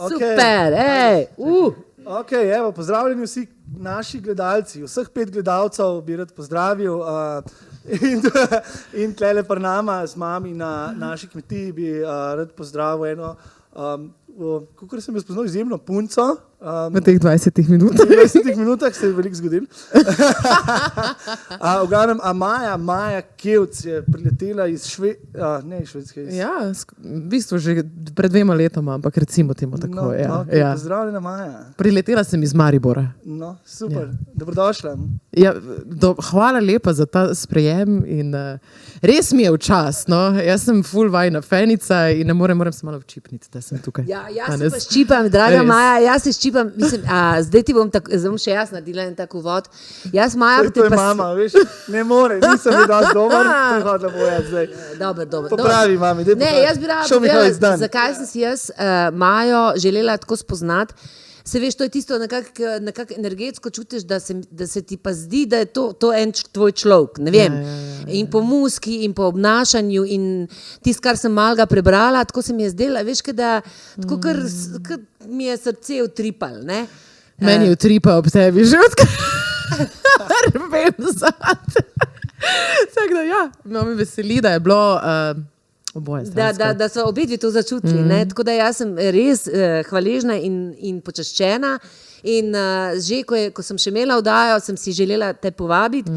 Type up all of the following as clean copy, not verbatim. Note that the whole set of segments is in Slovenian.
Super, Ok, evo, pozdravljeni vsi naši gledalci, vseh 5 gledalcev bi rad pozdravil in tlele pri nama z mami na naši kmetiji bi rad pozdravil eno, kakor sem jo spoznal, izjemno punco. V teh 20 minutah. V 20 minutah se je veliko zgodilo. V glavnem, Maja Kevc je priletela iz Švedske. Ja, v bistvu že pred 2 letoma, ampak recimo temu tako. Pozdravljena Maja. Priletela sem iz Maribora. No, super, dobrodošla. Ja, hvala lepa za ta sprejem in res mi je v čas. No? Jaz sem full vajna fenica in ne moram se malo včipniti, da sem tukaj. Ja, jaz se pa ščipam, draga Maja, jaz se ščipam, mislim, zdaj ti bom še jaz naredila en tak uvod. Jaz, Maja, to je mama, veš, ne more, nisem je daš dober, to je hodila povedati zdaj. Dobro. Popravi, mami, dej popravi. Ne, jaz bi rada povedala, zakaj sem si jaz Majo želela tako spoznati. Se veš, to je tisto, nekako energetsko čutiš, da se ti pa zdi, da je to en tvoj človek, ne vem. In po muski, in po obnašanju, in tisto, kar sem malega prebrala, tako se mi je zdela, veš, tako kar mi je srce utripalo, ne. Meni utripa ob tebi že odkar vem zate. Tako da ja, me veseli, da je bilo da so obedvi to začutili, ne? Tako da jaz sem res hvaležna in počaščena in že, ko sem še imela oddajo, sem si želela te povabiti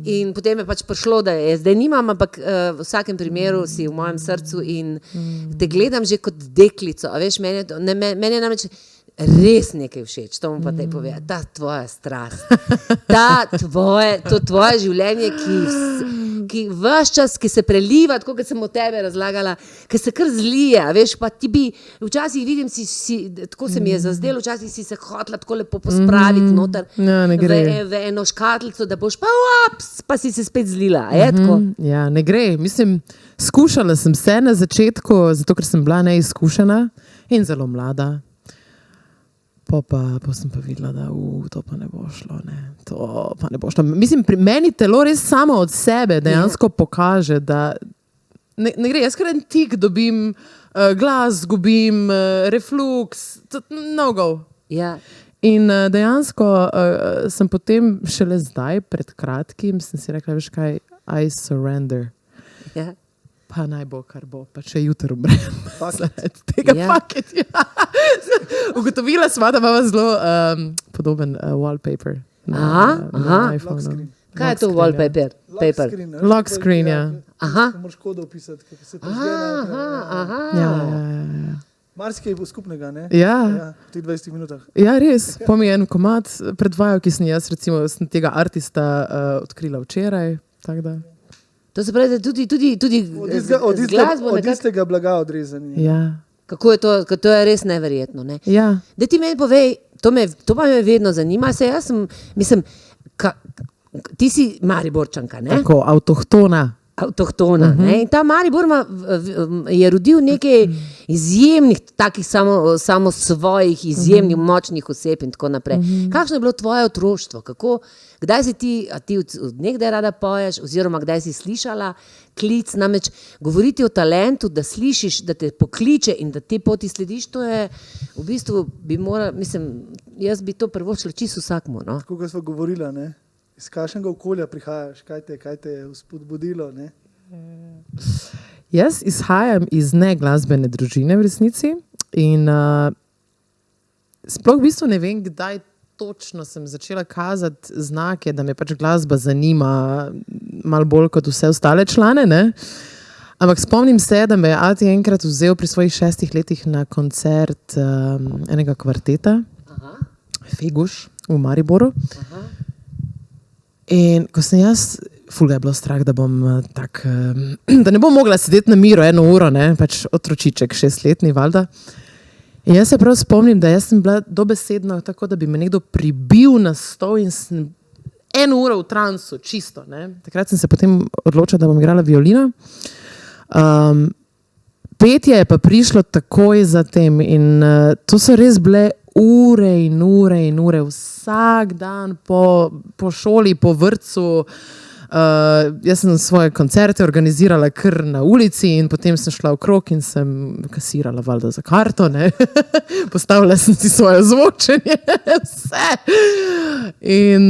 in potem je pač prišlo, da je zdaj nimam, ampak v vsakem primeru si v mojem srcu in te gledam že kot deklico, a veš, meni je namreč res nekaj všeč, to bom pa te povedala, ta tvoja strast, to tvoje življenje, ki ves čas, ki se preliva, tako kot sem o tebe razlagala, ki se kar zlije, veš, pa ti bi, včasih vidim, tako se mi je zazdelo, včasih si se hotela tako lepo pospraviti noter v eno škatlico, da boš pa si se spet zlila, a je tako? Ja, ne gre, mislim, skušala sem se na začetku, zato ker sem bila neizkušena in zelo mlada. Pa sem pa videla, da to pa ne bo šlo, to pa ne bo šlo. Mislim, pri meni telo res samo od sebe dejansko pokaže, da ne gre. Jaz kar en tik dobim, glas zgubim, refluks, no go. Ja. In dejansko sem potem šele zdaj, pred kratkim, sem si rekla, veš kaj, I surrender. Ja. Pa naj bo, kar bo, pa če jutro umrem. Tega fuck it, ja. Ugotovila sva, da imamo zelo podoben wallpaper na iPhone. Kaj je to wallpaper? Lock screen, ja. Moraš kodo opisati, kako se to zgleda. Ja. Marsikaj je skupnega, ne? Ja. V teh 20 minutah. Ja, res. Pa mi je en komad predvajal, ki sem jaz, recimo, sem tega artista odkrila včeraj, tako da. To se pravi, da tudi od istega blaga odrezani. Ja. Kako je to je res neverjetno, ne? Ja. Da ti meni povej, to pa me vedno zanima, se jaz sem, mislim, ti si Mariborčanka, ne? Tako, avtohtona, ne? In ta Maribor je rodil nekaj izjemnih, takih samo svojih, izjemnih, močnih oseb in tako naprej. Kakšno je bilo tvoje otroštvo? Kdaj si ti od nekdaj rada poješ, oziroma kdaj si slišala klic, namreč govoriti o talentu, da slišiš, da te pokliče in da te poti slediš, to je v bistvu jaz bi to privoščila čisto vsakmu, no? Tako kot sva govorila, ne? Iz kakšnega okolja prihajaš, kaj te je spodbudilo, ne? Jaz izhajam iz neglasbene družine v resnici in sploh v bistvu ne vem, kdaj točno sem začela kazati znake, da me pač glasba zanima malo bolj kot vse ostale člane, ne? Ampak spomnim se, da me je ati enkrat vzel pri svojih 6 letih na koncert enega kvarteta, Feguš v Mariboru. In ko sem jaz, ful ga je bilo strah, da bom da ne bom mogla sedeti na miru 1 uro, ne, pač otročiček 6-letni, valjda. In jaz se prav spomnim, da jaz sem bila dobesedno tako, da bi me nekdo pribil na stol in sem 1 uro v transu, čisto, ne. Takrat sem se potem odločila, da bom igrala violino. Petje je pa prišlo takoj za tem in to so res bile ure in ure in ure, vsak dan po šoli, po vrtcu, Jaz sem svoje koncerte organizirala kar na ulici in potem sem šla v krog in sem kasirala valjda za karto, ne. Postavila sem si svoje zvočenje, vse. In,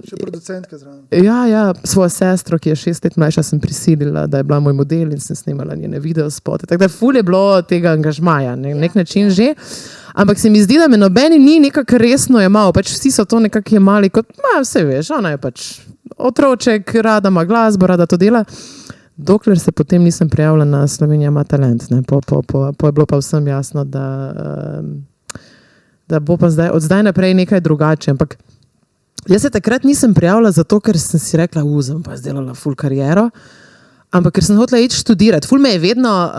Še producentka zraven. ja, svojo sestro, ki je 6 let mlajša, sem prisilila, da je bila moj model in sem snemala njene videospote. Tako da ful je bilo tega angažmaja, nek način že. Ampak se mi zdi, da me nobeni ni nekako resno jemal, pač vsi so to nekako jemali kot, vse veš, ona je pač otroček, rada ima glasbo, rada to dela. Dokler se potem nisem prijavila na Slovenija ima talent, ne. Po je bilo pa vsem jasno, da bo pa od zdaj naprej nekaj drugače. Ampak jaz se takrat nisem prijavila zato, ker sem si rekla, sem pa izdelala ful kariero, ampak ker sem hotela iti študirati. Ful me je vedno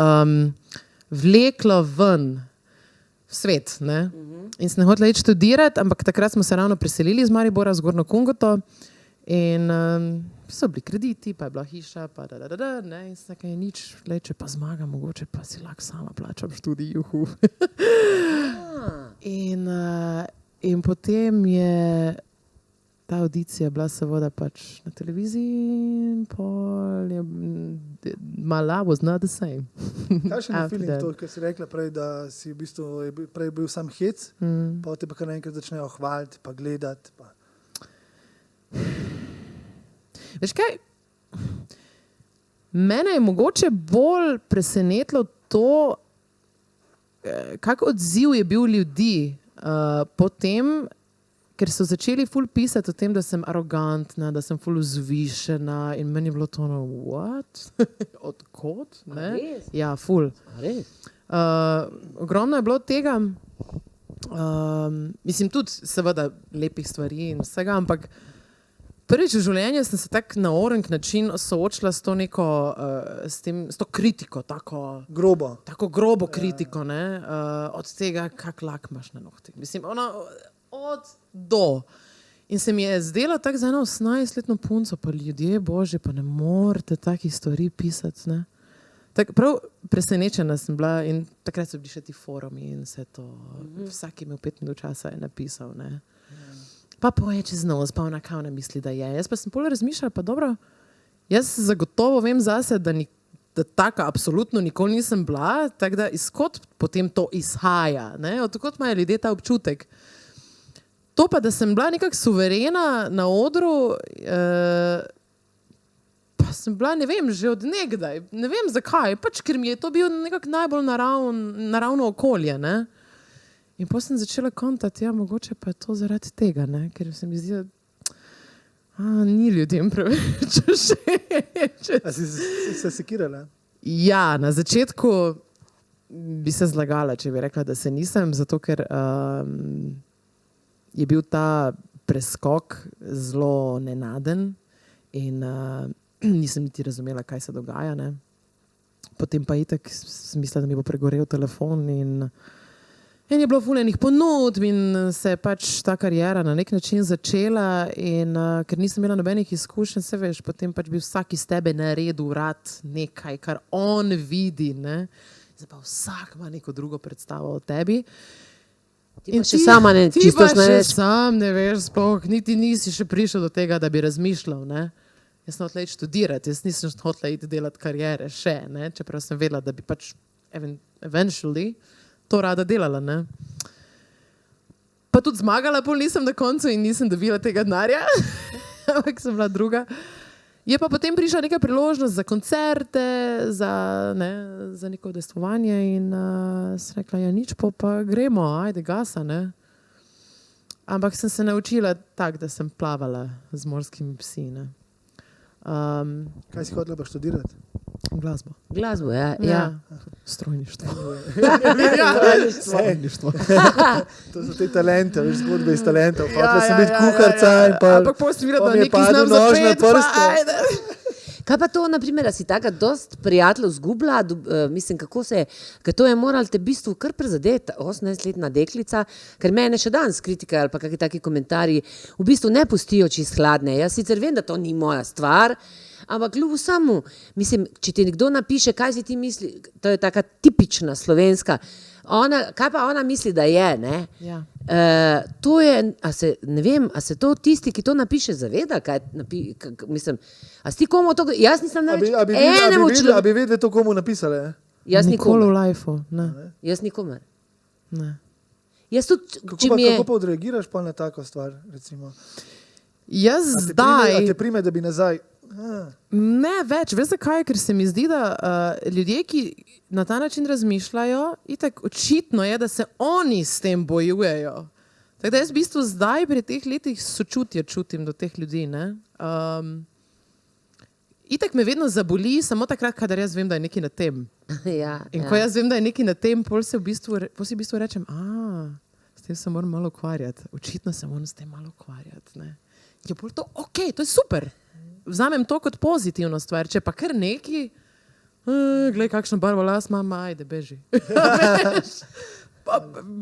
vleklo ven v svet, ne. In sem hotela iti študirati, ampak takrat smo se ravno preselili iz Maribora v Zgornjo Kungoto in so bili krediti, pa je bila hiša, pa ne, in sem nekaj nič, če pa zmagam, mogoče pa si lahko sama plačam študij, juhu. In potem je ta audicija bila seveda pač na televiziji in pol je my life was not the same. Kakšen je feeling to, ker si rekla prej, da si v bistvu prej bil sam hec, pa te pa kar naenkrat začnejo hvaliti, pa gledati, pa... Veš kaj, mene je mogoče bolj presenetilo to, kak odziv je bil ljudi potem, ker so začeli ful pisati o tem, da sem arogantna, da sem ful vzvišena in meni je bilo to what? Odkot? Ja, ful. Ogromno je bilo tega, mislim tudi seveda lepih stvari in vsega, ampak prvič v življenju sem se tak na orenk način soočila s to neko, s to kritiko, tako grobo kritiko, ne, od tega, kak lak imaš na nohtih. Mislim, od do. In se mi je zdelo tako za eno 18-letno punco, pa ljudje, bože, pa ne morete takih stvari pisati, ne. Tak, prav presenečena sem bila in takrat so bili še ti forumi in vse to, vsak je imel 5 minut časa je napisal, ne. Pa poje čez nos, pa ona kao ne misli, da je. Jaz pa sem pol razmišljala, pa dobro, jaz zagotovo vem zase, da taka absolutno nikoli nisem bila, tako da izkot potem to izhaja, ne, odkot imajo ljudje ta občutek. To pa, da sem bila nekako suverena na odru, pa sem bila, ne vem, že od nekdaj, ne vem zakaj, pač ker mi je to bil nekako najbolj naravno okolje, ne. In potem sem začela kontati, mogoče pa je to zaradi tega, ne, ker se mi zdi, ni ljudem preveč všeč. A si se sekirala? Ja, na začetku bi se zlagala, če bi rekla, da se nisem, zato ker je bil ta preskok zelo nenaden in nisem niti razumela, kaj se dogaja, ne. Potem pa itak sem mislila, da mi bo pregorel telefon in je bilo ful enih ponudb in se je pač ta karijera na nek način začela in ker nisem imela nobenih izkušenj, se veš, potem pač bi vsak iz tebe naredil rad nekaj, kar on vidi, ne. Zdaj pa vsak ima neko drugo predstavo o tebi. Ti pa še sama ne, čisto ne veš. Ti pa še sam ne veš, sploh, niti nisi še prišel do tega, da bi razmišljal, ne. Jaz sem hotela iti študirati, jaz nisem hotela iti delati karijere še, ne, čeprav sem vedela, da bi pač eventually to rada delala, ne. Pa tudi zmagala pol nisem na koncu in nisem dobila tega denarja, ampak sem bila druga. Je pa potem prišla neka priložnost za koncerte, za neko udejstvovanje in sem rekla, nič, pa gremo, ajde gasa, ne. Ampak sem se naučila tak, da sem plavala z morskimi psi, ne. Kaj si hotela pa študirati? Glasbo. Glasbo, ja. Strojništvo. Strojništvo. To so te talente, veš, zgodbe iz talentov. Hotela sem biti kuharca in pa... Ampak potem sem videla, da nekaj znam zapeti, pa ajde. Kaj pa to, naprimer, da si taka dost prijateljev zgubila, mislim, kako se je, ker to je moralo te v bistvu kar prizadeti, 18-letna deklica, ker mene še danes kritika ali pa kakšni taki komentarji v bistvu ne pustijo čist hladne. Jaz sicer vem, da to ni moja stvar, ampak kljub vsemu, mislim, če ti nekdo napiše, kaj si ti misli, to je taka tipična slovenska, kaj pa ona misli, da je, ne? Ja. To je, ne vem, a se to tisti, ki to napiše, zaveda, mislim, a si ti komu to, jaz nisem največ enemu človeku. A bi vedeli to komu napisali? Jaz Nikoli v nikomer. lifeu, ne. Jaz nikomer. Ne. Jaz tudi, Kako pa odreagiraš pa na tako stvar, recimo? Jaz A zdaj... te prime, da bi nazaj... Ne več, veš zakaj, ker se mi zdi, da ljudje, ki na ta način razmišljajo, itak očitno je, da se oni s tem bojujejo. Tako da jaz v bistvu zdaj pri teh letih sočutje čutim do teh ljudi. Ne? Itak me vedno zaboli, samo takrat, kadar jaz vem, da je nekaj na tem. In ko jaz vem, da je nekaj na tem, pol si v bistvu rečem, s tem se moram malo ukvarjati. Očitno se moram s tem malo ukvarjati. Ne? Je pol to ok, to je super. Vzamem to kot pozitivno stvar, če pa kar neki, glej, kakšno barvo las imam, ajde, beži.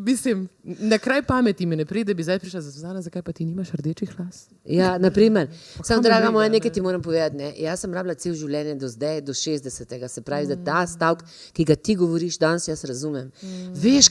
Mislim, na kraj pameti mi ne pride, bi zdaj prišla Zuzana, zakaj pa ti nimaš rdečih las? Ja, naprimer. Sam, draga moja, nekaj ti moram povedati. Ne? Jaz sem rabila cel življenje do zdaj, do 60. Se pravi, da ta stavek, ki ga ti govoriš danes, jaz razumem. Veš,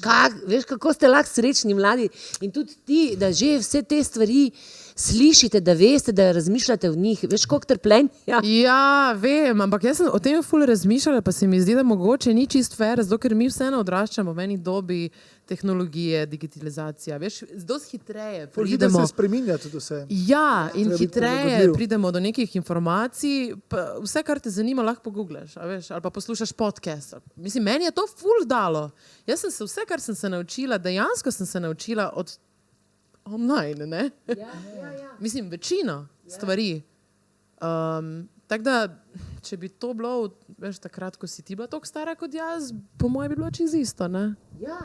kako ste lahko srečni mladi in tudi ti, da že vse te stvari slišite, da veste, da razmišljate v njih. Veš, koliko trpljenja? Ja, vem, ampak jaz sem o tem ful razmišljala, pa se mi zdi, da mogoče ni čist fair, zato ker mi vseeno odraščamo v eni dobi tehnologije, digitalizacija. Veš, dosti hitreje pridemo. Se spreminja tudi vse. Ja, in hitreje pridemo do nekih informacij. Vse, kar te zanima, lahko pogooglaš, ali pa poslušaš podcast. Mislim, meni je to ful dalo. Jaz sem se vse, kar sem se naučila, dejansko sem se naučila od online, ne? Ja. Mislim, večino stvari. Tako da, če bi to bilo, veš, takrat, ko si ti bila toliko stara kot jaz, po mojem bi bilo čisto isto, ne? Ja,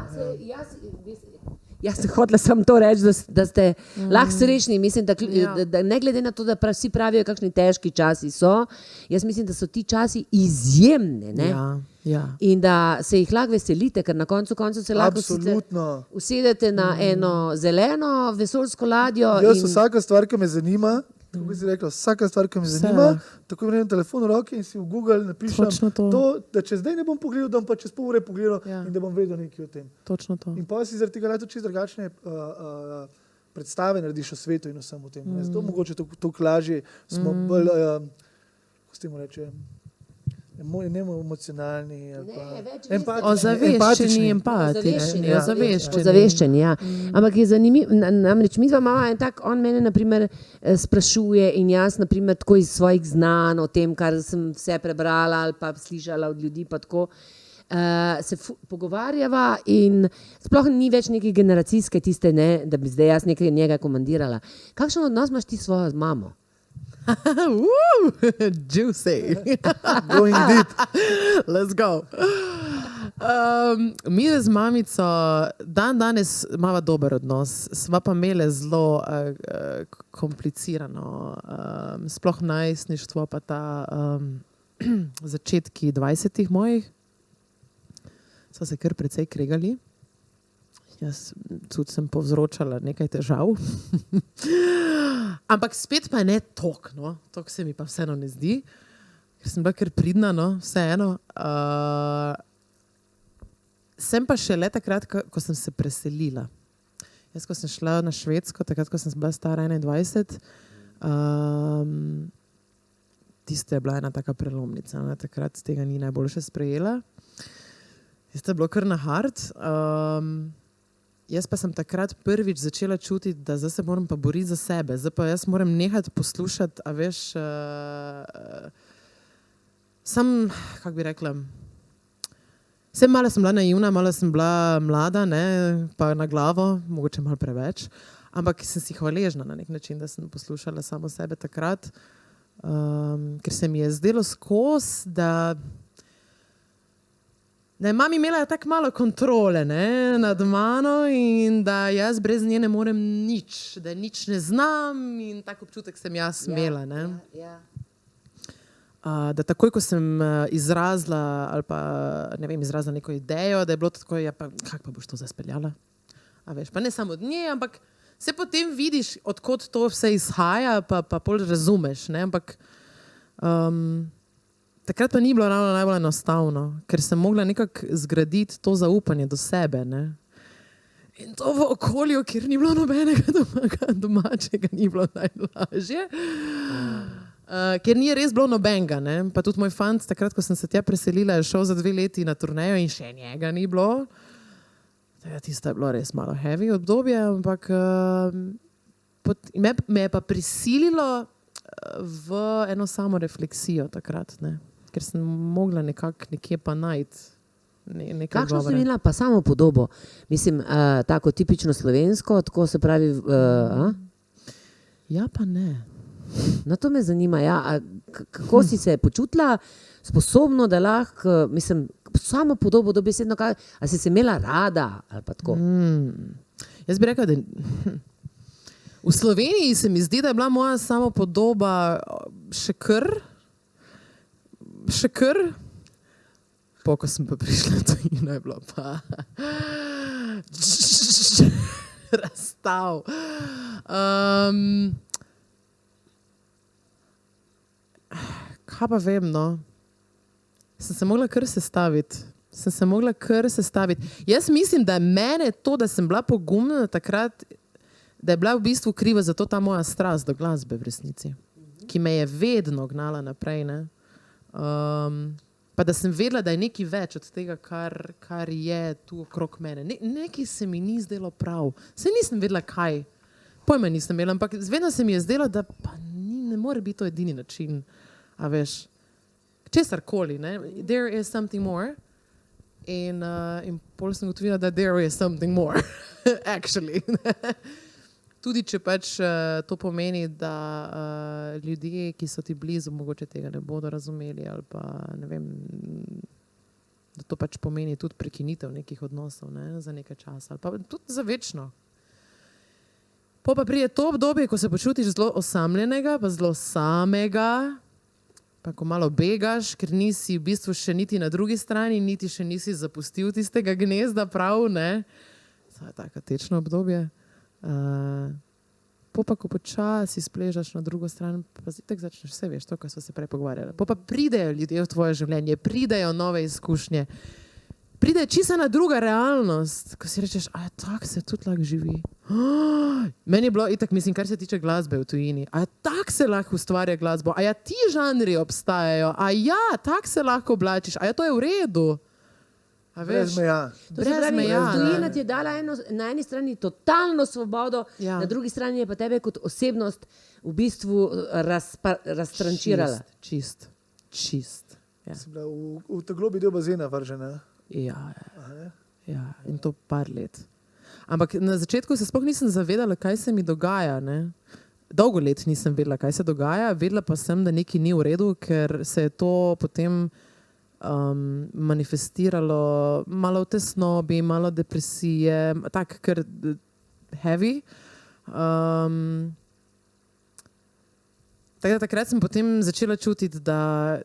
jaz sem hotela samo to reči, da ste lahko srečni. Mislim, da ne glede na to, da vsi pravijo, kakšni težki časi so, jaz mislim, da so ti časi izjemne, ne? Ja. In da se jih lahko veselite, ker na koncu se lahko usedete na eno zeleno vesoljsko ladjo. Jaz vsaka stvar, ki me zanima, tako bi si rekla, vsaka stvar, ki me zanima, tako imam telefon v roki in si v Google napišem to, da če zdaj ne bom pogledal, da bom pa čez pol ure pogledal in da bom vedel nekaj o tem. Točno to. In pa si zaradi tega lahko čisto drugačne predstave narediš o svetu in vsem o tem. Zato mogoče to lažje smo bolj, kako se temu reče, ne emocionalni, ozaveščeni, empatični. Ozaveščeni, ja. Ampak je zanimivo, namreč mi dva mama en tak, on mene naprimer sprašuje in jaz naprimer tako iz svojih znanj o tem, kar sem vse prebrala ali pa slišala od ljudi pa tako, se pogovarjava in sploh ni več neke generacijske tiste, ne, da bi zdaj jaz nekaj njega komandirala. Kakšen odnos imaš ti s svojo mamo? Juicy. Going deep. Let's go. Mi z mamico danes imava dober odnos, sva pa imele zelo komplicirano, sploh najstništvo pa ta začetki 20 mojih. Sva se kar precej kregali. Jaz tudi sem povzročala nekaj težav. Ampak spet pa ne toliko, no. Toliko se mi pa vseeno ne zdi, ker sem bila kar pridna, no, vseeno. Sem pa šele takrat, ko sem se preselila. Jaz, ko sem šla na Švedsko, takrat, ko sem bila stara 21, tiste je bila ena taka prelomnica. Ne. Takrat tega ni najboljše sprejela. Tiste je bilo kar na hard. Jaz pa sem takrat prvič začela čutiti, da zdaj se moram pa boriti za sebe. Zdaj pa jaz moram nehati poslušati, a veš, kako bi rekla, malo sem bila naivna, malo sem bila mlada, ne, pa na glavo, mogoče malo preveč, ampak sem si hvaležna na nek način, da sem poslušala samo sebe takrat, ker se mi je zdelo skozi, da je mami imela tako malo kontrole, ne, nad mano in da jaz brez nje ne morem nič, da nič ne znam in tak občutek sem jaz imela. Ja. Da takoj, ko sem izrazila ali pa, ne vem, izrazila neko idejo, da je bilo tako, ja pa, kako pa boš to zaspeljala? A veš, pa ne samo od nje, ampak se potem vidiš, odkot to vse izhaja, pa pol razumeš, ne, ampak takrat pa ni bilo ravno najbolj enostavno, ker sem mogla nekako zgraditi to zaupanje do sebe. Ne? In to v okolju, kjer ni bilo nobenega domačega, ni bilo najlažje. Ker ni res bilo nobenega. Ne? Pa tudi moj fant, takrat, ko sem se tja preselila, je šel za 2 leti na turnejo in še njega ni bilo. Tisto je bilo res malo heavy obdobje, ampak me je pa prisililo v eno samo refleksijo takrat, ne? Ker sem mogla nekje pa najti. Kakšno si imela pa samo podobo? Mislim, tako tipično slovensko, tako se pravi... Ja, pa ne. No, to me zanima, ja. Kako si se počutila sposobno, da lahko, mislim, samo podobo dobesedno, a si se imela rada ali pa tako? Jaz bi rekla, da v Sloveniji se mi zdi, da je bila moja samopodoba še kar. Ko sem pa prišla v tujino, je bilo pa razstav. Kaj pa vem, no? Sem se mogla kar sestaviti. Jaz mislim, da je mene to, da sem bila pogumna takrat, da je bila v bistvu kriva za to ta moja strast do glasbe v resnici, ki me je vedno gnala naprej, ne? Pa da sem vedela, da je nekaj več od tega, kar je tu okrog mene. Nekaj se mi ni zdelo prav. Saj nisem vedela, kaj. Pojma nisem imela, ampak vedno se mi je zdelo, da pa ne more biti to edini način. A veš, česarkoli, ne? There is something more. In pol sem ugotovila, da there is something more. Actually. Tudi če pač to pomeni, da ljudje, ki so ti blizu, mogoče tega ne bodo razumeli ali pa ne vem, da to pač pomeni tudi prekinitev nekih odnosov, ne, za nekaj časa ali pa tudi za večno. Pa pride to obdobje, ko se počutiš zelo osamljenega, pa zelo samega, pa ko malo begaš, ker nisi v bistvu še niti na drugi strani, niti še nisi zapustil tistega gnezda prav, ne. To je tako tečno obdobje. Pa ko počasi spležaš na drugo stran, pa zitek začneš, vse veš, to, kar smo se prej pogovarjali. Pa pridejo ljudje v tvoje življenje, pridejo nove izkušnje, pride čisto na druga realnost, ko si rečeš, a tak se tudi lahko živi. Meni je bilo itak, mislim, kar se tiče glasbe v tujini, a tak se lahko ustvarja glasbo, a ti žanri obstajajo, tak se lahko oblačiš, to je v redu. Brez meja. Tujina ti je dala na eni strani totalno svobodo, na drugi strani je pa tebe kot osebnost v bistvu raztrančirala. Čist. Ja. Sem bila v ta globi del bazena vržena. Ja, in to par let. Ampak na začetku se sploh nisem zavedala, kaj se mi dogaja, ne. Dolgo let nisem vedela, kaj se dogaja, vedela pa sem, da nekaj ni v redu, ker se je to potem manifestiralo malo v tesnobi, malo depresije, tak kar heavy. Takrat sem potem začela čutiti, da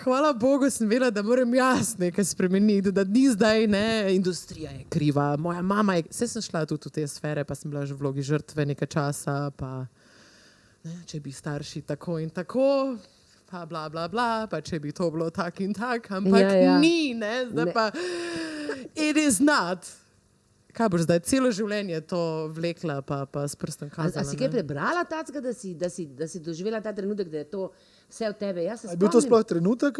hvala Bogu sem vedela, da moram jaz nekaj spremeniti, da ni zdaj, ne, industrija je kriva, moja mama je, vse sem šla tudi v te sfere, pa sem bila že v vlogi žrtve nekaj časa, pa če bi starši tako in tako, pa bla, bla, bla, pa če bi to bilo tak in tak, ampak ni, ne, zdaj pa it is not. Kaj boš zdaj, celo življenje to vlekla, pa s prstom kazala. A si kaj prebrala tacka, da si doživela ta trenutek, da je to vse v tebe? Je bil to sploh trenutek?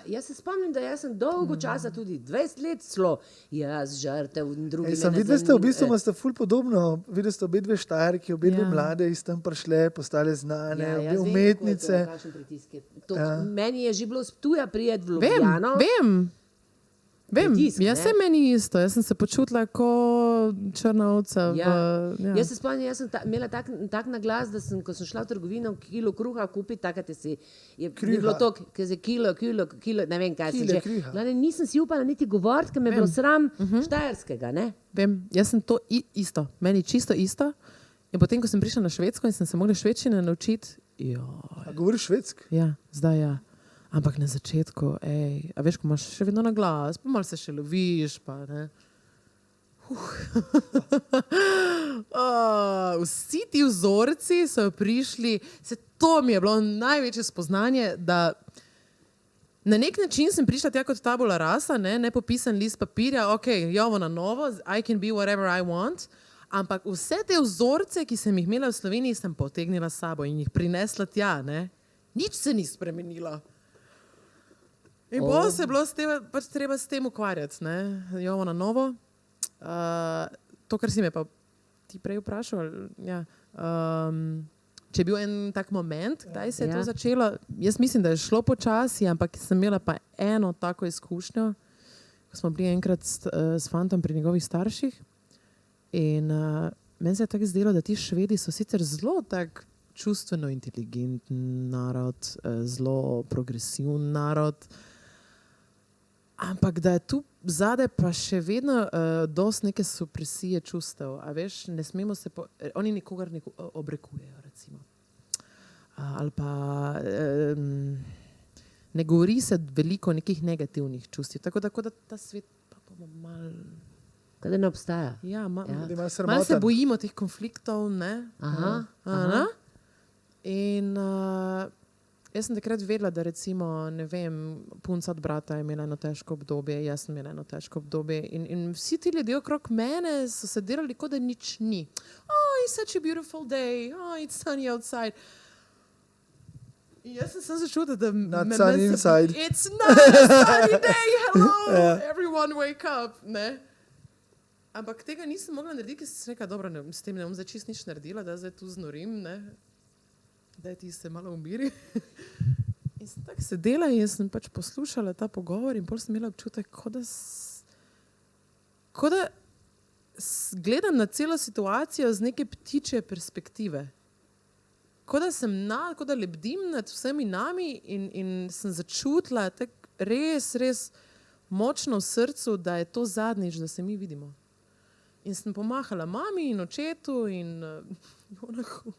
Jaz se spomnim, da jaz sem dolgo časa, tudi 20 let celo, jaz žrtev in drugi Videli ste, v bistvu ste ful podobno, videli ste obe dve Štajerki, obe dve mlade iz tam prišle, postale znane, obe umetnice. Meni je že bilo z Ptuja prijeti v Ljubljano. Vem, jaz se meni isto, jaz sem se počutila ko črna ovca. Jaz se spomnim, jaz sem imela tak naglas, da sem, ko sem šla v trgovino kilo kruha kupiti, takrat je bilo to, kilo, ne vem kaj se že. Nisem si upala niti govoriti, ker me je bilo sram štajerskega, ne? Vem, jaz sem to isto, meni čisto isto. In potem, ko sem prišla na Švedsko in sem se mogla švedščine naučiti, A govoriš švedsk? Ja, zdaj ja. Ampak na začetku, a veš, ko imaš še vedno na glas, pa malo se še loviš, pa ne. Vsi ti vzorci so prišli, to mi je bilo največje spoznanje, da Na nek način sem prišla tja kot tabula rasa, ne popisan list papirja, ok, jovo na novo, I can be whatever I want, ampak vse te vzorce, ki sem jih imela v Sloveniji, sem potegnila s sabo in jih prinesla tja, ne. Nič se ni spremenilo. In bolj se je bilo pač treba s tem ukvarjati, ne, jovo na novo. To, kar si me pa ti prej vprašal, ja, če je bil en tak moment, kdaj se je to začelo, jaz mislim, da je šlo počasi, ampak sem imela pa eno tako izkušnjo, ko smo bili enkrat s fantom pri njegovih starših in meni se je tako zdelo, da ti Švedi so sicer zelo tak čustveno inteligenten narod, zelo progresiven narod, ampak da je tu zadaj pa še vedno dosti neke supresije čustev, a veš, ne smemo se, oni nikogar ne obrekujejo, recimo. Ali pa ne govori se veliko nekih negativnih čustv, tako da ta svet pa bomo malo... Kada ne obstaja. Ja, malo se bojimo teh konfliktov, ne? Aha. In jaz sem takrat vedela, da recimo, ne vem, punca od brata je imela eno težko obdobje, jaz sem imela eno težko obdobje in vsi ti ljudje okrog mene so se delali, kot da nič ni. Oh, it's such a beautiful day, oh, it's sunny outside. In jaz sem začutila, da... Not sunny inside. It's not a sunny day, hello, everyone wake up, ne? Ampak tega nisem mogla narediti, ker sem rekla, dobro, s tem ne bom zdaj čist nič naredila, da zdaj tu znorim, ne? Daj ti se malo umiri. In sem tako sedela in sem pač poslušala ta pogovor in pol sem imela občutek, kot da gledam na celo situacijo z neke ptičje perspektive. Kot da lebdim nad vsemi nami in sem začutila tako res močno v srcu, da je to zadnjič, da se mi vidimo. In sem pomahala mami in očetu in Jonahu,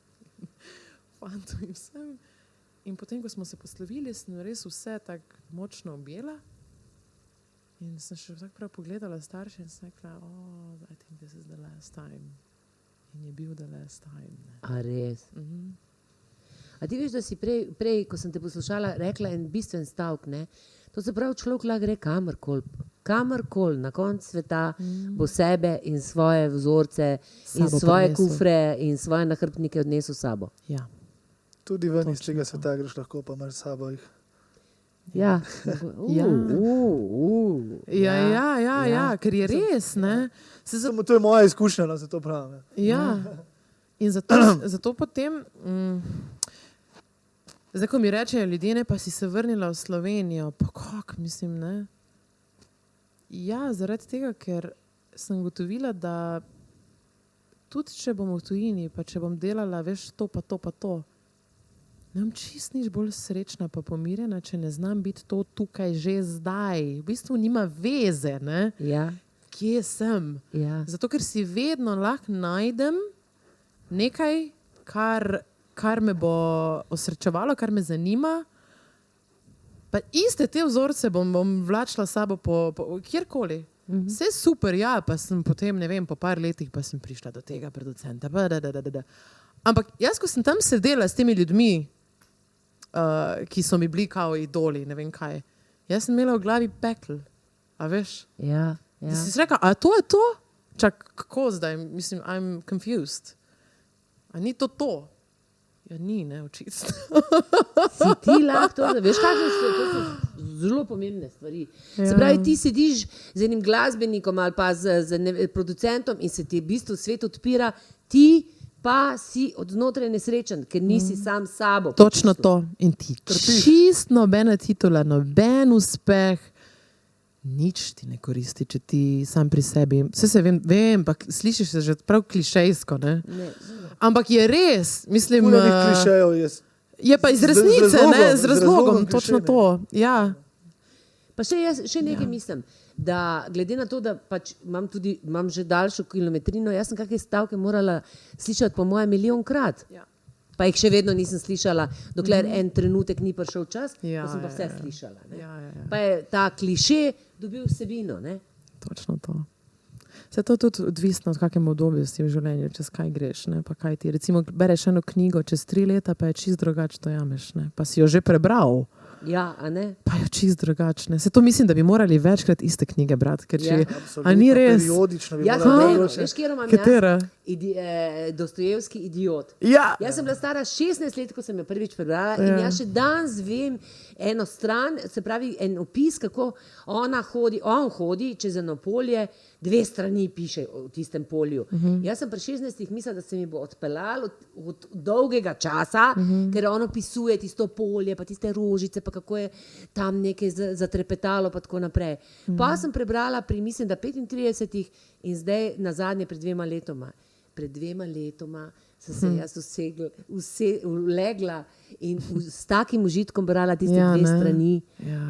fantu in vsem. In potem, ko smo se poslovili, sem res vse tako močno objela. In sem še tako prav pogledala starše in sem rekla, I think this is the last time. In je bil the last time. Ne. A res? A ti veš, da si prej, ko sem te poslušala, rekla en bistven stavek, ne? To se pravi, človek lahko gre kamorkoli na konec sveta, bo sebe in svoje vzorce in svoje kufre in svoje nahrbtnike odnesel s sabo. Ja. Tudi ven iz tega sveta greš lahko, pa imaš s sabo jih. Ja. Ja, ker je res, ne. To je moja izkušnja, zato pravim. Ja. In zato potem... Zdaj, ko mi rečejo ljudje, ne, pa si se vrnila v Slovenijo, pa kako, mislim, ne? Ja, zaradi tega, ker sem gotovila, da tudi če bom v tujini, pa če bom delala, veš, to, ne bom čist nič bolj srečna pa pomirjena, če ne znam biti to tukaj že zdaj. V bistvu nima veze, ne? Ja. Kje sem? Ja. Zato, ker si vedno lahko najdem nekaj, kar me bo osrečevalo, kar me zanima, pa iste te vzorce bom vlačila sabo po kjerkoli. Vse super, ja, pa sem potem, ne vem, po par letih pa sem prišla do tega producenta. Ampak jaz, ko sem tam sedela s temi ljudmi, ki so mi bili kao idoli, ne vem kaj, jaz sem imela v glavi pekel, a veš? Ja. Da si rekla, a to je to? Čak, kako zdaj? Mislim, I'm confused. A ni to? Ja, ni, ne, očitno. Si ti lahko to, veš, kakšne so, to so zelo pomembne stvari. Ja. Se pravi, ti sediš z enim glasbenikom ali pa z producentom in se ti v bistvu svet odpira, ti pa si od znotraj nesrečen, ker nisi sam s sabo. Točno to. In ti čist nobena titula, noben uspeh, nič ti ne koristi, če ti sam pri sebi. Vse se vem, pa slišiš se že prav klišejsko, ne? Ne. Ampak je res, mislim... Je pa iz resnice, ne, z razlogom, točno to, ja. Pa še nekaj mislim, da glede na to, da pač imam že daljšo kilometrino, jaz sem kakšne stavke morala slišati po moje milijonkrat. Ja. Pa jih še vedno nisem slišala, dokler en trenutek ni prišel čas, pa sem pa vse slišala. Ne. Ja. Pa je ta kliše dobil vsebino, ne. Točno to. Se to tudi odvisno od kakem obdobju si v življenju, čez kaj greš, ne, pa kaj ti. Recimo, bereš eno knjigo čez 3 leta, pa je čist drugače to jameš, ne, pa si jo že prebral. Ja, a ne? Pa je čist drugačne. Se to mislim, da bi morali večkrat iste knjige brati, ker če... Absolutno, A ni res? periodično bi Jaz morali sem bilo veš, kjer imam Katera? Dostojevski Idiot. Ja. Jaz sem bila stara 16 let, ko sem jo prvič prebrala in jaz še danes vem eno stran, se pravi en opis, kako on hodi čez eno polje, 2 strani piše v tistem polju. Jaz sem pri 16 mislila, da se mi bo odpeljalo od dolgega časa, ker on opisuje tisto polje, pa tiste rožice, pa kako je tam nekaj zatrepetalo, pa tako naprej. Pa sem prebrala pri, mislim, da 35 in zdaj nazadnje pred 2 letoma. Pred 2 letoma sem se jaz ulegla in s takim užitkom brala tiste 2 strani.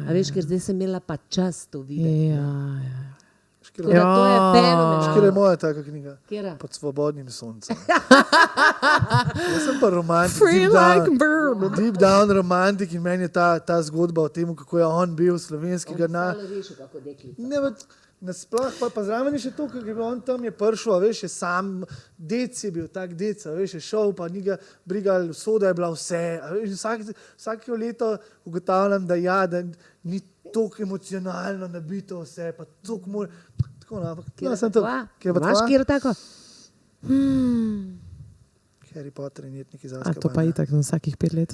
A veš, ker zdaj sem imela pa čas to videti. Tako da to je fenomenalno. Kjer je moja taka knjiga? Kjera? Pod svobodnim soncem. Jaz sem pa romantik. Free like bird. Deep down romantik in meni je ta zgodba o tem, kako je on bil slovenskega nasploh, pa zraven je še to, ker je on tam je prišel, a veš, je sam, dec je bil tak dec, a veš, je šel, pa ni ga brigal, soda je bila vse. A veš, vsako leto ugotavljam, da ni toliko emocionalno nabito vse, pa toliko mora... Tako, no, ampak... Imaš kjer tako? Harry Potter in jetniki za A to pa itak na vsakih 5 let.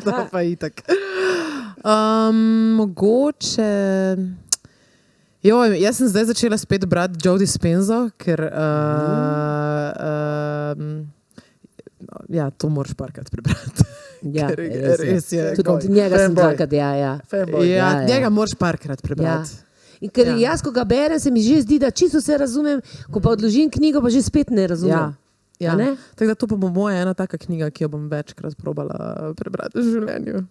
To pa itak. Mogoče... Jaz sem zdaj začela spet brati Joe Dispenzo, ker to moraš parkrat prebrati. Ja, res je. Tudi njega sem dvakrat, Njega moraš parkrat prebrati. In ker jaz, ko ga berem, se mi že zdi, da čisto vse razumem, ko pa odložim knjigo, pa že spet ne razumem. Tako da to pa bo moja ena taka knjiga, ki jo bom večkrat probala prebrati v življenju.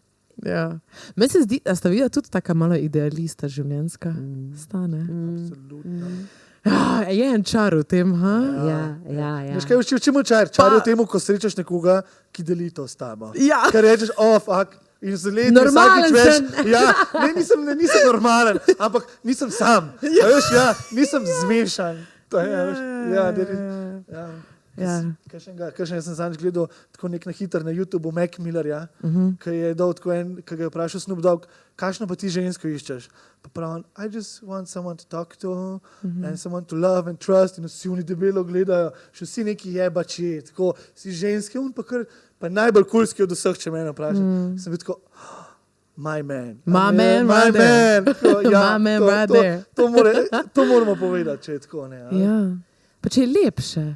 Meni se zdi, da sta videla tudi taka malo idealista življenjska. Stane. Absolutno. Je en čar v tem, ha? Ja. Veš kaj, v čemu čar? Čar je v tem, ko srečaš nekoga, ki deli to s tabo. Ja. Ker rečeš, fuck, in normalen sem. Nisem normalen, ampak nisem sam. Veš, nisem zmešan. To je, Kakšen sem zadnjič gledal tako nek na hiter na YouTube Mac Millerja, ki je dal tako ki ga je vprašal Snoop Dogg, kakšno pa ti žensko iščeš? Pa pravi, I just want someone to talk to and someone to love and trust, in vsi oni debelo gledajo, še vsi neki jebači, tako si ženski, pa najbolj kulski od vseh, če mene vpraša. Sem bil tako, my man. My man. To moramo povedati, če je tako. Pa če je lepše.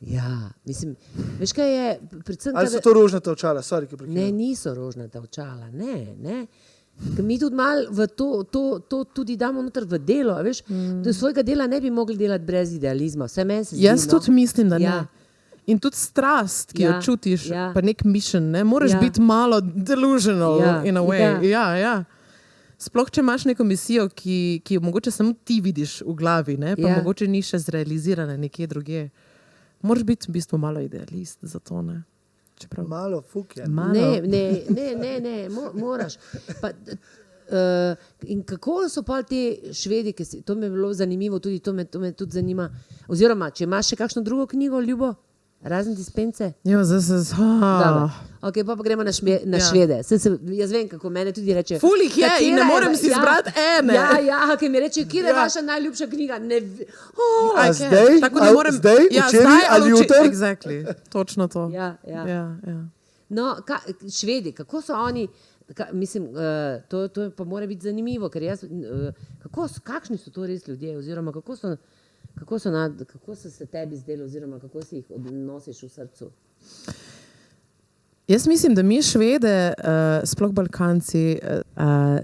Ja, mislim, veš kaj je, predvsem... Ali so to rožnata očala? Sorry, ki prekinem. Ne, niso rožnata očala, ne. Mi tudi malo v to tudi damo noter v delo, veš, da svojega dela ne bi mogli delati brez idealizma, vse meni se zdi. Jaz tudi mislim, da ne. In tudi strast, ki jo čutiš, pa nek mission, ne, moraš biti malo delusional in a way. Ja. Sploh, če imaš neko misijo, ki jo mogoče samo ti vidiš v glavi, ne, pa mogoče ni še zrealizirana nekje drugje. Moraš biti v bistvu malo idealist za to, ne? Čeprav... Malo, fuk je. Ne, moraš. In kako so pa te Švedi, to mi je bilo zanimivo, tudi to me tudi zanima, oziroma, če imaš še kakšno drugo knjigo, Ljubo? Razen Dispence? Ok, pa gremo na Švede. Jaz vem, kako mene tudi reče. Fulih je in ne morem si izbrati ene. Ok, mi reče, kje je vaša najljubša knjiga? Zdaj? Včeraj ali jutri? Exactly, točno to. Ja. No, Švedi, kako so oni, mislim, to pa mora biti zanimivo, ker kakšni so to res ljudje, oziroma kako so se tebi zdeli, oziroma kako si jih odnosiš v srcu? Jaz mislim, da mi Švede, sploh Balkanci,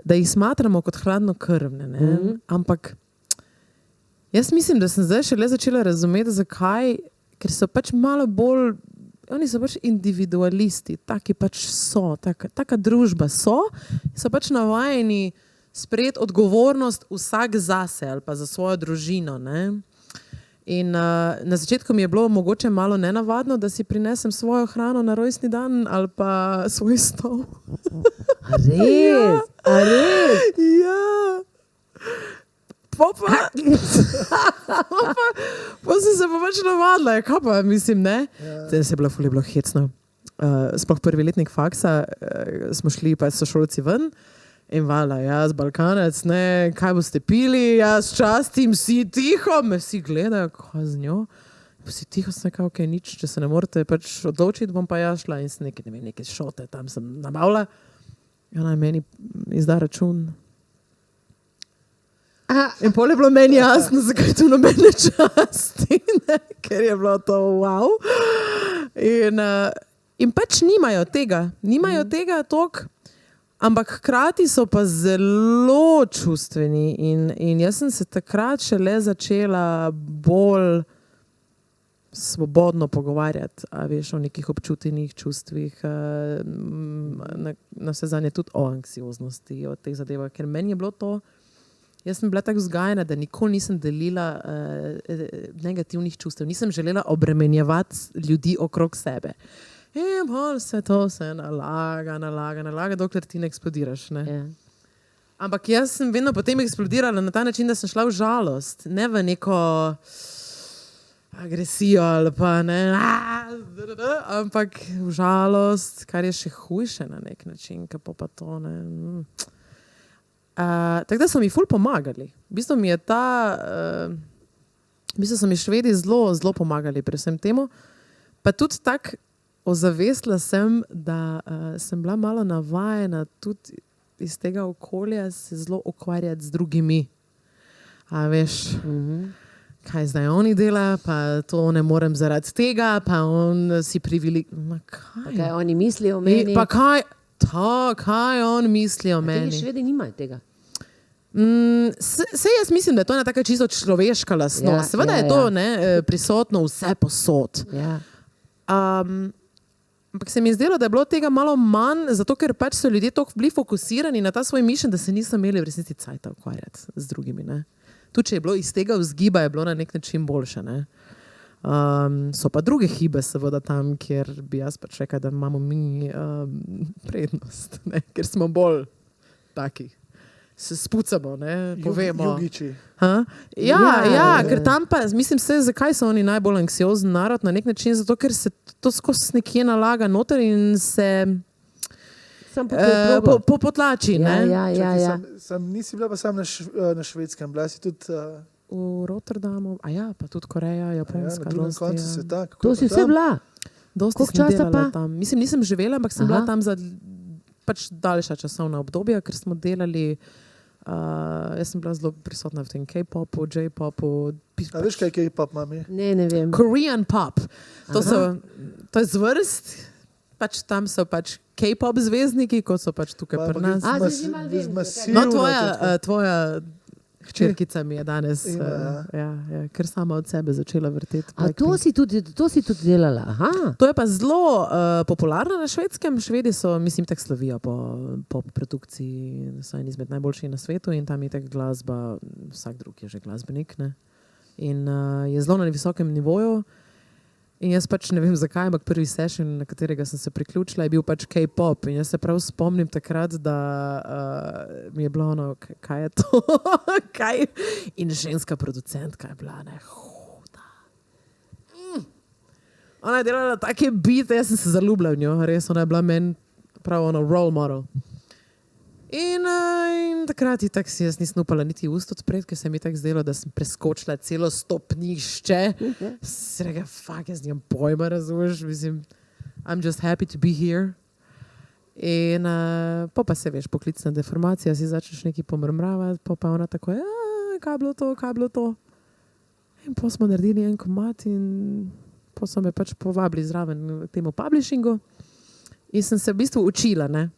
da jih smatramo kot hladnokrvne, ne? Ampak jaz mislim, da sem zdaj šele začela razumeti, zakaj, ker so pač malo bolj, oni so pač individualisti, taki pač so, taka družba so pač navajeni sprejeti odgovornost vsak zase ali pa za svojo družino, ne? In na začetku mi je bilo mogoče malo nenavadno, da si prinesem svojo hrano na rojstni dan ali pa svoj stol. A res? Ja. Pa sem se pa pač navadila, kaj pa mislim, ne? Zdaj se je bilo hecno. sploh prvi letnik faksa, smo šli pa sošolci ven in vala, jaz Balkanec, ne, kaj boste pili, jaz častim, si tiho, me vsi gledajo, kaj z njo. Si tiho, sem nekaj, okay, nič, če se ne morete pač odločiti, bom pa jaz šla in sem neke šote tam sem nabavila. In ona meni izda račun. In pol je bilo meni jasno, zakaj tu nobene časti, ne? Ker je bilo to wow. In pač nimajo tega toliko, ampak hkrati so pa zelo čustveni in jaz sem se takrat šele začela bolj svobodno pogovarjati, a veš, o nekih občutenih čustvih, na vse zadnje tudi o anksioznosti, o teh zadevah, ker meni je bilo to, jaz sem bila tako vzgajena, da nikoli nisem delila negativnih čustev, nisem želela obremenjevati ljudi okrog sebe. In bolj se to nalaga, dokler ti ne eksplodiraš, ne? Yeah. Ampak jaz sem vedno potem eksplodirala na ta način, da sem šla v žalost, ne v neko agresijo ali pa ne, ampak v žalost, kar je še hujše na nek način, kako pa to ne. Tako da so mi ful pomagali. V bistvu mi je so mi Švedi zelo pomagali pri vsem temu, pa tudi tako ozavestila sem, da sem bila malo navajena tudi iz tega okolja se zelo ukvarjati z drugimi. A veš, kaj zdaj oni dela, pa to ne morem zaradi tega, pa on si kaj oni mislijo o meni? Pa kaj on misli o meni? Švedi nimajo tega. Sej jaz mislim, da je to ena taka čisto človeška lastnost. Seveda je to prisotno vse posod. Ampak se mi je zdelo, da je bilo tega malo manj, zato ker pač so ljudje toliko bili fokusirani na ta svoj mišljen, da se niso imeli v resnici cajta ukvarjati z drugimi. Ne? Tudi če je bilo iz tega vzgiba, je bilo na nek način boljše. Ne? So pa druge hibe seveda tam, kjer bi jaz pač rekla, da imamo mi prednost, ne? Ker smo bolj taki. Se spucamo, ne, povemo. Jugiči. Ja, ker tam pa, mislim se, zakaj so oni najbolj anksiozen narod na nek način, zato ker se to skozi nekje nalaga noter in se potlači, ne. Ja. Nisi bila pa sam na Švedskem, bila si tudi v Rotterdamu, pa tudi Koreja, Japonska, na drugem koncu sveta. To si vse bila? Dosti sem delala tam. Mislim, nisem živela, ampak sem bila tam za pač daljša časovna obdobja, ker smo delali jaz sem bila zelo prisotna v tem K-popu, J-popu. A veš, kaj K-pop mami? Ne vem. Korean pop. To je zvrst, pač tam so pač K-pop zvezdniki, kot so pač tukaj pri nas. No, tvoja hčerkica mi je danes, ker sama od sebe začela vrteti. A to si tudi delala? Aha. To je pa zelo popularno na Švedskem. Švedi so, mislim, tak slovijo po pop produkciji, so eni izmed najboljših na svetu in tam je tak glasba, vsak drug je že glasbenik, ne? In je zelo na visokem nivoju. In jaz pač ne vem zakaj, ampak prvi session, na katerega sem se priključila, je bil pač K-pop. In jaz se prav spomnim takrat, da mi je bilo ono, kaj je to? Kaj? In ženska producentka je bila, ne, huda. Ona je delala take beate, jaz sem se zaljubila v njo, res, ona je bila meni prav ono role model. In takrat si jaz nisem upala niti ust odpred, ker se mi tako zdelo, da sem preskočila celo stopnišče. Si rekla, jaz nimam pojma, razumeš, mislim, I'm just happy to be here. In pa se veš, poklicna deformacija, si začneš nekaj pomrmravati, pa ona tako, kaj je bilo to? In pa smo naredili en komad in pa so me pač povabili zraven temu publishingu in sem se v bistvu učila, ne,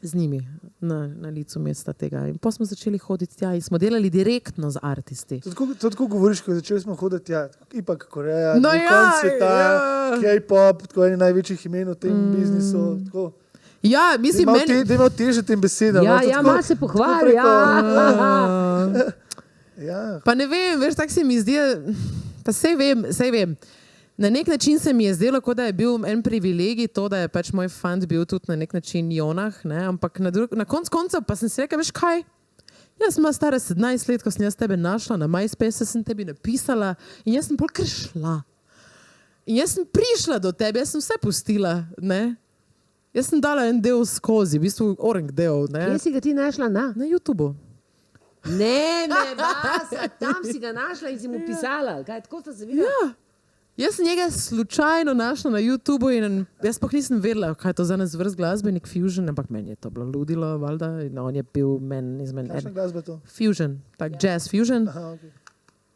z njimi na licu mesta tega. In pa smo začeli hoditi tja in smo delali direktno z artisti. To tako govoriš, ko začeli smo hoditi tja, ipak Koreja, konc sveta, K-pop, tako eni največjih imen v tem biznisu. Tako. Ja, mislim, da imel teže tem besedam. Ja, malo se pohvali, Pa ne vem, veš, tak se mi zdi, pa sej vem. Na nek način se mi je zdelo, kot da je bil en privilegij to, da je pač moj fant bil tudi na nek način Jonah, ne? Ampak na koncu pa sem si rekla, veš kaj, jaz sem stara 17 let, ko sem jaz tebe našla na MySpace, sem tebi napisala in jaz sem bolj kar šla. In jaz sem prišla do tebe, jaz sem vse pustila, ne? Jaz sem dala en del skozi, v bistvu orang del, ne? Kje si ga ti našla? Na YouTubeu. Ne, basa, tam si ga našla in si mu pisala. Kaj, tako sta se videla? Ja. Jaz sem njega slučajno našla na YouTubeu in jaz pa nisem vedela, kaj je to za nas vrst glasbenik Fusion, ampak meni je to bilo ludilo, valjda, in on je bil meni izmen... Kakšna glasba je to? Fusion, tak jazz fusion. Aha, okay.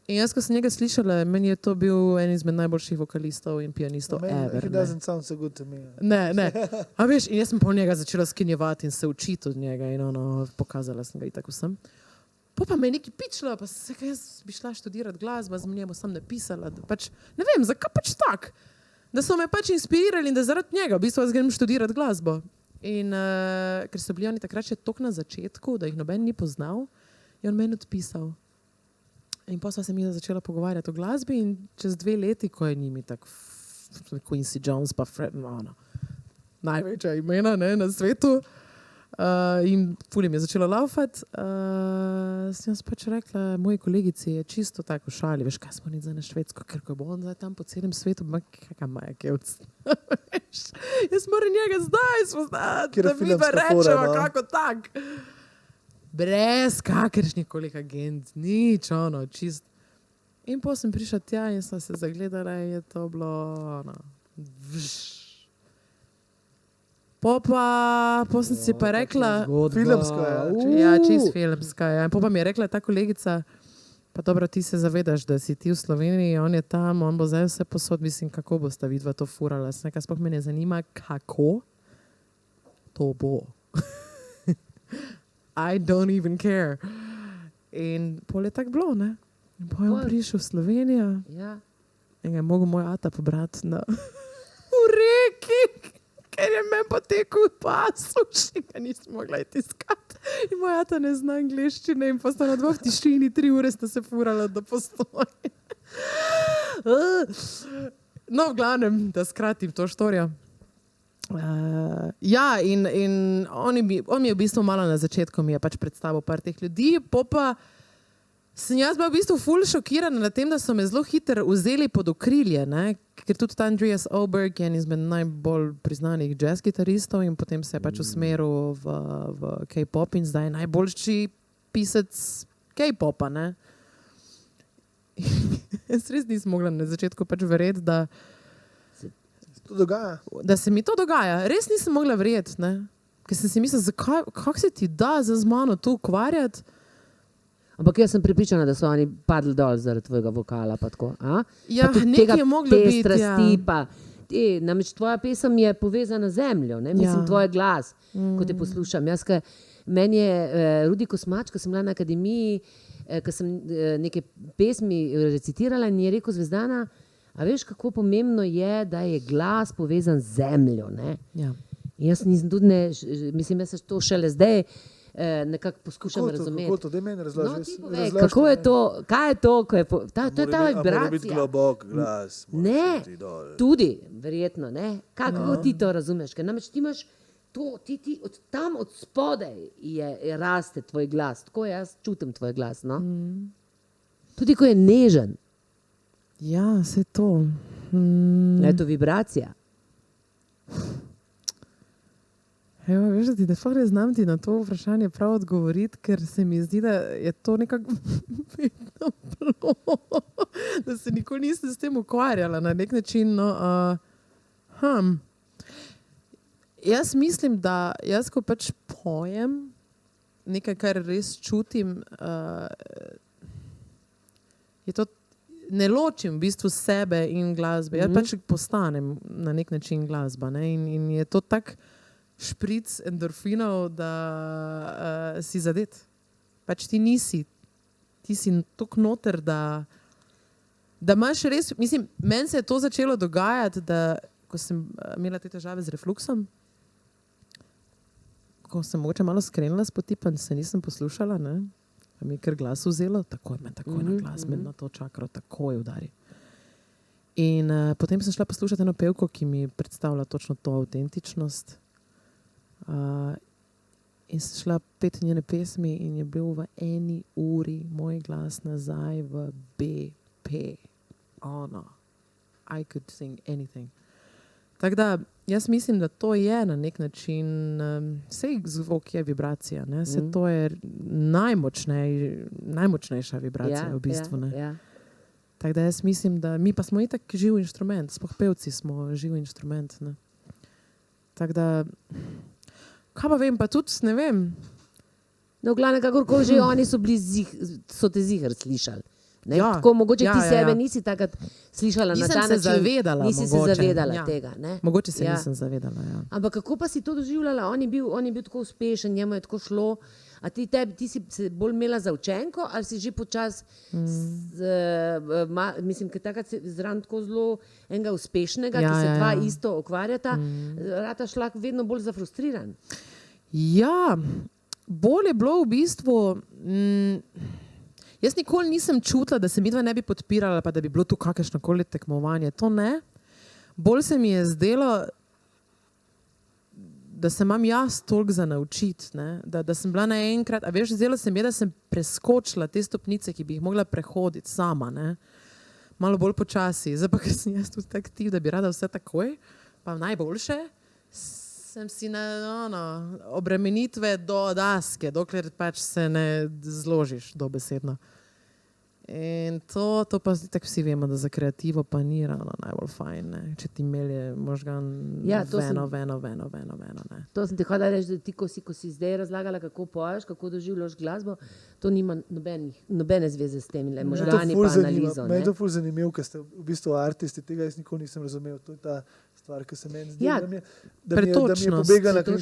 In jaz, ko sem njega slišala, meni je to bil en izmed najboljših vokalistov in pianistov ever. He doesn't sound so good to me. Ne. A veš, in jaz sem po njega začela skinjevati in se učiti od njega in pokazala sem ga i tako sem. Pa me je nekaj pičilo, pa se kaj jaz bi šla študirati glasba, z njemu sem napisala, da pač, ne vem, zakaj pač tak, da so me pač inspirirali in da zaradi njega, v bistvu jaz grem študirati glasbo. In ker so bili oni takrat še toliko na začetku, da jih noben ni poznal, je on meni odpisal. In pa sva se mi začela pogovarjati o glasbi in čez 2 leti, ko je njimi tako Quincy Jones pa Fred, največja imena, ne, na svetu, in ful mi je začelo laufati, sem jaz pač rekla, moji kolegici je čisto tako v šali, veš, kaj smo ni za na Švedsko, ker ko bo on zdaj tam po celem svetu, kakaj Maja Kevc. Jaz moram njega zdaj spoznati, da mi pa rečemo, kako tak. Brez kakršnih kolik agent, nič, čist. In potem sem prišla tja in sem se zagledala in je to bilo, Po sem si pa rekla... Filmska je. Ja, čist filmska je. Po pa mi je rekla ta kolegica, pa dobro, ti se zavedaš, da si ti v Sloveniji, on je tam, on bo zdaj vse posod, mislim, kako bosta vidva to furala. Nekaj sploh me ne zanima, kako to bo. I don't even care. In pol je tako bilo, ne? In po je on prišel v Slovenijo in ga je mogel moj ata pobrati v reki. Ker je me potekel pasu, še ga nisem mogla iti iskati. In moja ata ne zna angleščine in pa sta na 2 v tišini 3 ure sta se furala do postoje. No, v glavnem, da skratim to štorijo. Ja, in on mi je v bistvu malo na začetku mi je pač predstavil par teh ljudi, pa sem jaz bila v bistvu ful šokirana na tem, da so me zelo hitro vzeli pod okrilje, ne? Ker tudi ta Andreas Oberg je en izmed najbolj priznanih jazz kitaristov in potem se je pač usmeril v K-pop in zdaj je najboljši pisec K-popa, ne? Jaz res nisem mogla na začetku pač verjeti, da se mi to dogaja. Res nisem mogla verjeti, ne? Ker sem si mislila, kako se ti da z mano tu ukvarjati? Ampak jaz sem pripričana, da so oni padli dol zaradi tvojega vokala. Pa tako, ja, nekaj je moglo biti. Te strasti pa. Namreč tvoja pesem je povezana z zemljo, ne? Mislim, tvoj glas, ko te poslušam. Meni je Rudi Kosmač, ko sem bila na akademiji, ko sem neke pesmi recitirala in je rekel Zvezdana, a veš, kako pomembno je, da je glas povezan z zemljo, ne? Ja. In jaz nisem tudi mislim, jaz se to šele zdaj nekako poskušam razumeti. Kako to, da meni razložiš? Kako je to, kaj je to, ko je to je ta vibracija. Mora biti globok glas. Ne, tudi, verjetno, ne. Kako ti to razumeš? Ker namreč ti imaš to, ti tam od spodaj raste tvoj glas. Tako jaz čutim tvoj glas, no. Tudi ko je nežen. Ja, se to. Je to vibracija. Evo, veš, da ne znam ti na to vprašanje prav odgovoriti, ker se mi zdi, da je to nekako vedno bilo, da se nikoli nisem s tem ukvarjala na nek način. No, Jaz mislim, da jaz, ko pač pojem nekaj, kar res čutim, je to, ne ločim v bistvu sebe in glasbe. Jaz pač postanem na nek način glasba, ne? In je to tak špric endorfinov, da si zadet. Pač ti nisi. Ti si toliko noter, da imaš res, mislim, meni se je to začelo dogajati, da ko sem imela te težave z refluksom, ko sem mogoče malo skrenila s poti, pa se nisem poslušala, ne? Pa mi je kar glas vzelo, takoj na glas, na to čakro, takoj udari. In potem sem šla poslušati eno pevko, ki mi predstavlja točno to avtentičnost. In sem šla peti njene pesmi in je bil v 1 uri moj glas nazaj v BP. I could sing anything. Tako da, jaz mislim, da to je na nek način, sej zvok je vibracija, ne? Se to je najmočnejša vibracija v bistvu. Ne? Ja. Tako da jaz mislim, da mi pa smo itak živ inštrument, sploh pevci smo živ inštrument. Ne? Tako da, kaj pa vem, pa tudi ne vem. No, v glavnem, kakorkoli že oni so te ziher slišali. Ja, tako mogoče ja, ti ja, sebe ja. nisi takrat slišala na ta način. Nisem se zavedala, nisi mogoče. se zavedala Ja. tega. Ne? Mogoče se Ja. nisem zavedala, ja. Ampak kako pa si to doživljala? On je bil tako uspešen, njemu je tako šlo. A ti si se bolj imela za učenko ali si že počas, mislim, ker takrat si zraven tako zelo enega uspešnega, Ja, ki se ja, dva ja. isto ukvarjata, rata šla vedno bolj zafrustriran. Ja, bolj je bilo v bistvu, jaz nikoli nisem čutila, da se midva ne bi podpirala, pa da bi bilo tu kakršnokoli tekmovanje. To ne. Bolj se mi je zdelo, da se imam jaz toliko za naučiti, ne? Da sem bila naenkrat, a veš, zdelo se mi je, da sem preskočila te stopnice, ki bi jih mogla prehoditi sama, ne? Malo bolj počasi. Zdaj pa, ker sem jaz tudi tak tip, da bi rada vse takoj, pa najboljše, sem si na obremenitve do daske, dokler pač se ne zložiš dobesedno. In to pa tako vsi vemo, da za kreativo pa ni ravno najbolj fajn, ne? Če ti melje možgan veno, ne. To sem ti hodila reči, da ti, ko si zdaj razlagala, kako poješ, kako doživljaš glasbo, to nima nobene zveze s tem, le možgani pa analizo. Me je to ful zanimivo, ker ste v bistvu artisti, tega jaz nikoli nisem razumel. To je ta stvar, ki se meni zdi, Ja, da mi je pobegala, ker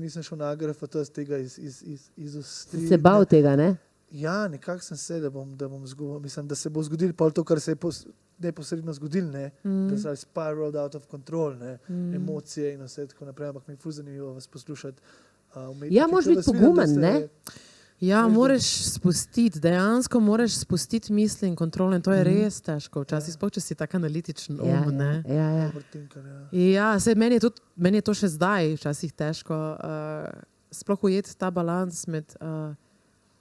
nisem šel na Agrafa, to je z tega izostriti. Se bal tega, ne? Ja, nekako sem se, da bom zgubil. Mislim, da se bo zgodilo pol to, kar se je neposredno zgodilo, ne? Da se je spiraled out of control, ne? Emocije in vse tako naprej, ampak mi je ful zanimivo vas poslušati. Ja, moraš biti pogumen, ne? Ja, moraš spustiti, dejansko moraš spustiti misli in kontrolo in to je res težko. Včasih sploh, če si tak analitičen ne? Ja. Ja, saj meni je to še zdaj včasih težko. Sploh ujeti ta balans med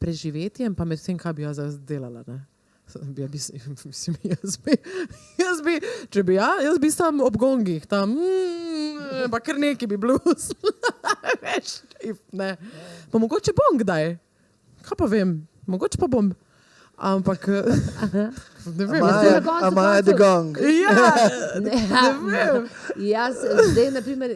preživetjem, pa med tem, kaj bi jaz delala. Ne? Jaz bi tam ob gongih, tam, pa kar neki bi blues. Pa mogoče bom kdaj. Kaj pa vem, mogoče pa bom. Ampak, ne vem. Amaja de gong. Ja, ne vem. Jaz zdaj, naprimer,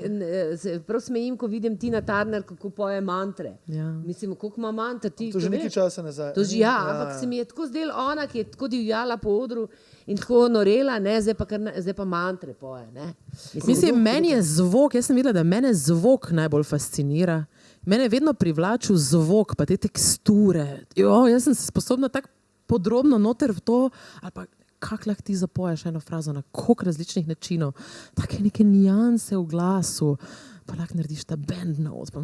prav smejim, ko vidim Tina Turner, kako poje mantre. Ja. Mislim, koliko ima mantra. To že nekaj časa nazaj. Ampak se mi je tako zdelo, ona, ki je tako divjala po odru in tako norela, ne, zdaj pa mantre poje. Ne. Mislim, meni je zvok, jaz sem videla, da mene zvok najbolj fascinira. Mene je vedno privlačil zvok, pa te teksture. Jaz sem sposobna tako podrobno noter v to, ali pa kako lahko ti zapoješ eno frazo na koliko različnih načinov, take neke nijanse v glasu, pa lahko narediš ta band note, pa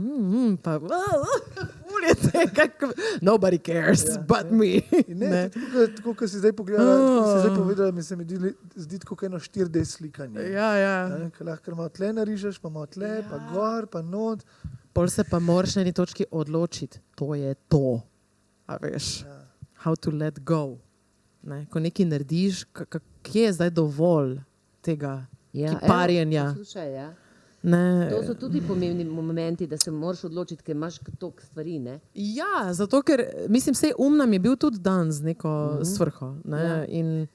nobody cares but me. Ne, tako, ko si zdaj pogledala, ko si zdaj povedala, mi se mi zdi tako eno 4D slikanje. Ja. Lahko malo tle narižeš, pa malo tle, pa gor, pa not. Pol se pa moraš na eni točki odločiti, to je to, a veš. How to let go. Ne? Ko nekaj narediš, kje je zdaj dovolj tega kiparjenja? Ja. Ne. To so tudi pomembni momenti, da se moraš odločiti, ker imaš toliko stvari. Ne? Ja, zato ker, mislim, sej nam je bil tudi dan z neko svrho. Ne? Ja. In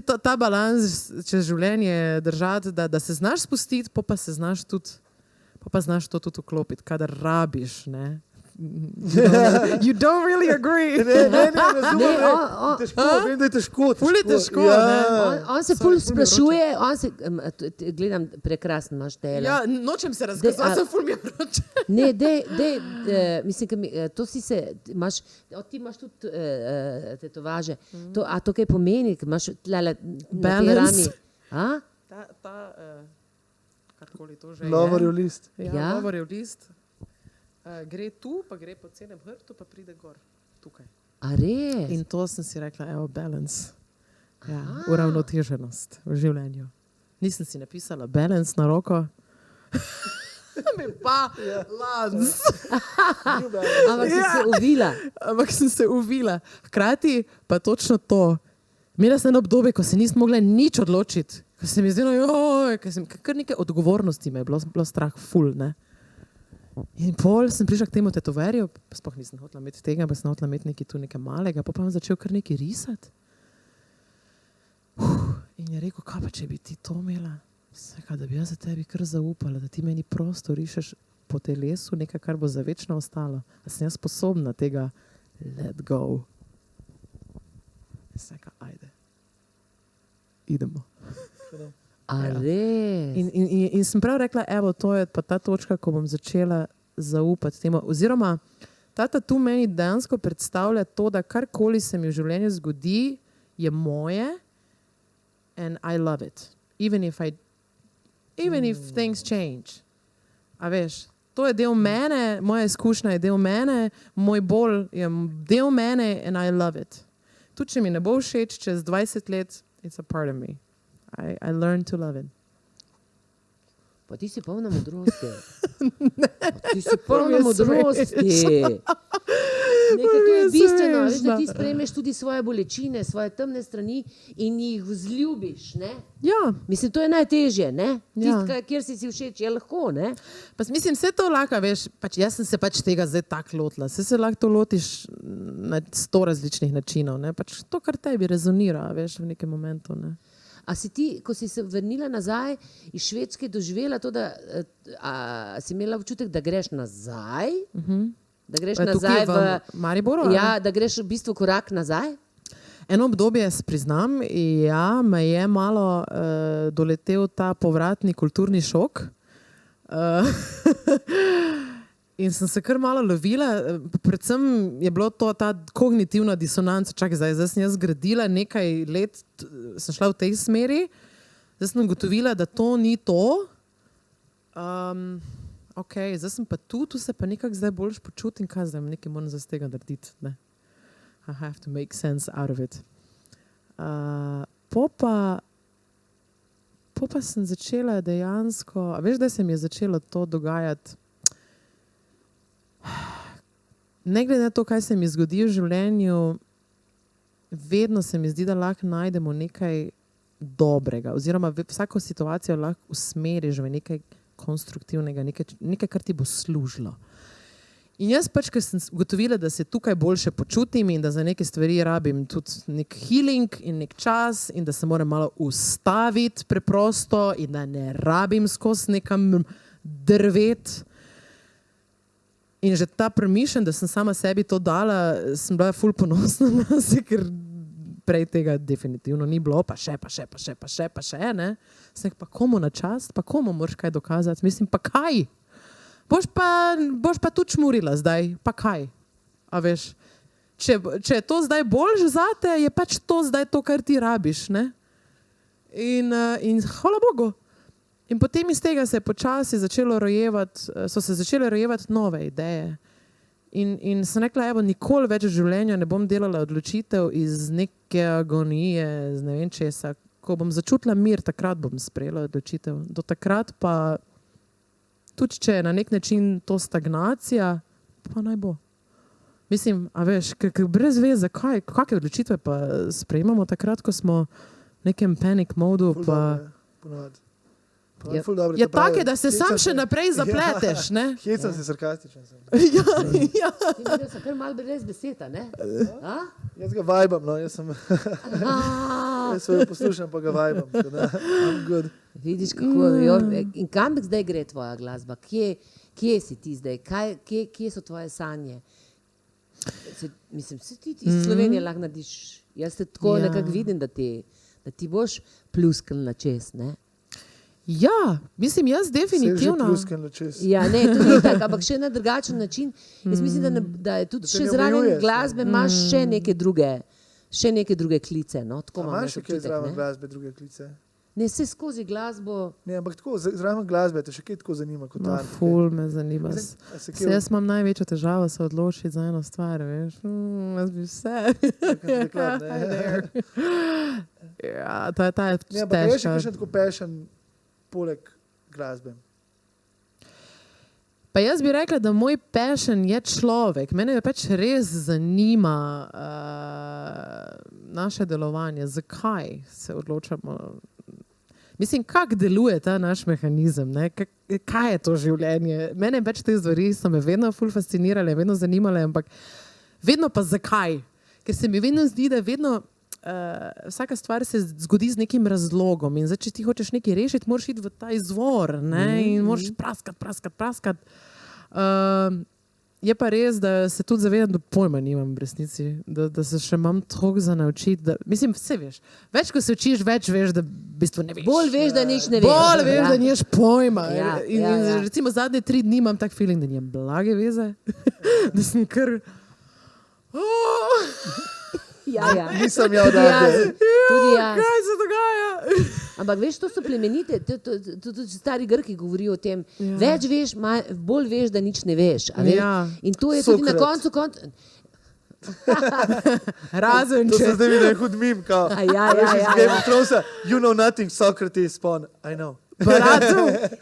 ta balans čez življenje držati, da se znaš spustiti, pa se znaš tudi, pa znaš to tudi vklopiti, kadar rabiš, ne? You don't really agree. Ne, razumem. Težko, vem, da je težko. Ful je težko, On se ful sprašuje, gledam, prekrasen imaš tele. Ja, nočem se razkazati, ful mi je vroče. Ne, mislim, to si se, ti imaš tudi tetovaže. A to kaj pomeni, ki imaš tlele na tej rami? Karkoli to že je. Lovorjev list. Ja, lovorjev list. Gre tu, pa gre po celem hrtu, pa pride gor, tukaj. A res? In to sem si rekla, balance. Ja, uravnoteženost v življenju. Nisem si napisala balance na roko. Mi pa lans. Ampak si se uvila. Ampak sem se uvila. Hkrati pa točno to. Imela sem obdobje, ko se nisem mogla nič odločiti, ko se mi je zdelo, kar nekaj odgovornosti me je bilo strah, ful, ne. In pol sem prišla k temu tetoverju, sploh nisem hotela imeti tega, pa sem hotela imeti nekaj malega, pa sem začel kar nekaj risati. In je rekel, kaj pa, če bi ti to imela? Vsega, da bi jaz za tebi kar zaupala, da ti meni prosto rišeš po telesu nekaj, kar bo za večno ostalo. Da sem jaz sposobna tega let go. Vsega, ajde. Idemo. In sem prav rekla, evo, to je pa ta točka, ko bom začela zaupati temu. Oziroma, ta tatu meni dejansko predstavlja to, da karkoli se mi v življenju zgodi, je moje and I love it. Even if things change. A veš, to je del mene, moja izkušnja je del mene, moj bol je del mene and I love it. Tudi, če mi ne bo všeč čez 20 let, it's a part of me. I learned to love it. Pa ti si polna modrosti. Ti si polna modrosti. Nekaj, to je bistveno, veš, da ti sprejmeš tudi svoje bolečine, svoje temne strani in jih vzljubiš, ne? Ja. Mislim, to je najtežje, ne? Tist, kjer si všeč, je lahko, ne? Pa mislim, vse to lahko, veš, jaz sem se tega zdaj tako lotila. Se lahko to lotiš na 100 različnih načinov, ne? To, kar tebi rezonira, veš, v nekem momentu, ne? A si ti, ko si se vrnila nazaj iz Švedske, doživela to, da si imela občutek, da greš nazaj? Da greš nazaj v Mariboru? Ja, da greš v bistvu korak nazaj? Eno obdobje, priznam, ja, me je malo doletel ta povratni kulturni šok. In sem se kar malo lovila, predvsem je bilo to ta kognitivna disonanca, zdaj sem jaz zgradila nekaj let, sem šla v tej smeri, zdaj sem ugotovila, da to ni to. Zdaj sem pa tu se pa nekako zdaj boljš počutim, kaj zdaj nekaj moram zdaj z tega narediti. Ne? I have to make sense out of it. Po pa sem začela dejansko, veš, da se mi je začelo to dogajati, ne glede na to, kaj se mi zgodi v življenju, vedno se mi zdi, da lahko najdemo nekaj dobrega, oziroma vsako situacijo lahko usmeriš v nekaj konstruktivnega, nekaj, kar ti bo služilo. In jaz ker sem ugotovila, da se tukaj boljše počutim in da za neke stvari rabim tudi nek healing in nek čas in da se moram malo ustaviti preprosto in da ne rabim skozi nekam drvet. In že ta premišljen, da sem sama sebi to dala, sem bila ful ponosna na se, ker prej tega definitivno ni bilo, pa še, ne. Sem pa komu na čast, pa komu moraš kaj dokazati, mislim, pa kaj? Boš pa tu čmurila zdaj, pa kaj? A veš, če je to zdaj boljš zate, je pač to zdaj to, kar ti rabiš, ne. In hvala Bogu. In potem iz tega se je počasi so se začele rojevati nove ideje. In sem rekla, evo, nikoli več v življenju ne bom delala odločitev iz neke agonije, z ne vem česa. Ko bom začutila mir, takrat bom sprejela odločitev. Do takrat pa, tudi če je na nek način to stagnacija, pa naj bo. Mislim, a veš, ker brez veze, kakve odločitve pa sprejemamo takrat, ko smo v nekem panic modu, pa... Je tako, da se sam še naprej zapleteš, ne? Hecam se sarkastičen sem. Ja. Ti so kar malo brez beseda, ne? Jaz ga vibam, no, jaz svojo poslušam, pa ga vibam. I'm good. Vidiš, kako in kam zdaj gre tvoja glasba? Kje si ti zdaj? Kje so tvoje sanje? Mislim, se ti iz Slovenije lahko narediš. Jaz te tako nekako vidim, da ti boš pluskal na čez, ne? Ja, mislim, jaz definitivno. Ja, ne, to ni tako, ampak še na drugačen način. Jaz mislim, da je tudi še zraven glasbe imaš še neke druge klice. No? Imaš še kaj zraven glasbe, druge klice? Ne, se skozi glasbo... Ne, ampak tako, zraven glasbe te še kaj tako zanima kot art. Ful me zanima. Jaz imam največjo težavo se odločiti za eno stvar, veš. Jaz bi vse. Ja, ta je težka. Ne, ampak je še tako passion poleg glasbe. Pa jaz bi rekla, da moj passion je človek. Mene pač res zanima naše delovanje. Zakaj se odločamo? Mislim, kako deluje ta naš mehanizem? Ne? Kaj je to življenje? Mene pač te stvari so me vedno ful fascinirale, vedno zanimale, ampak vedno pa zakaj? Ker se mi vedno zdi, da vedno vsaka stvar se zgodi z nekim razlogom in zdaj, če ti hočeš nekaj rešiti, moraš iti v ta izvor, ne? In moraš praskati. Je pa res, da se tudi zavedam, da pojma nimam v resnici, da se še imam toliko za naučiti, da, mislim, vse veš. Več, ko se učiš, več veš, da v bistvu ne veš. Bolj veš, da nič ne veš. Bolj veš, da nimaš pojma. In ja. recimo zadnje 3 dni imam tak feeling, da nimam blage veze, da sem kar... Ja. Nisem odavde. Tudi jaz. Kaj se dogaja? Ampak veš, to so plemenite, tudi stari Grki govorijo o tem. Ja. Več veš, bolj veš, da nič ne veš. A veš? Ja. In to je tudi na koncu... Razen To če... se zdaj vidi hud mim, kao. Ja. Game of Thrones, you know nothing, Socrates, spawn, I know.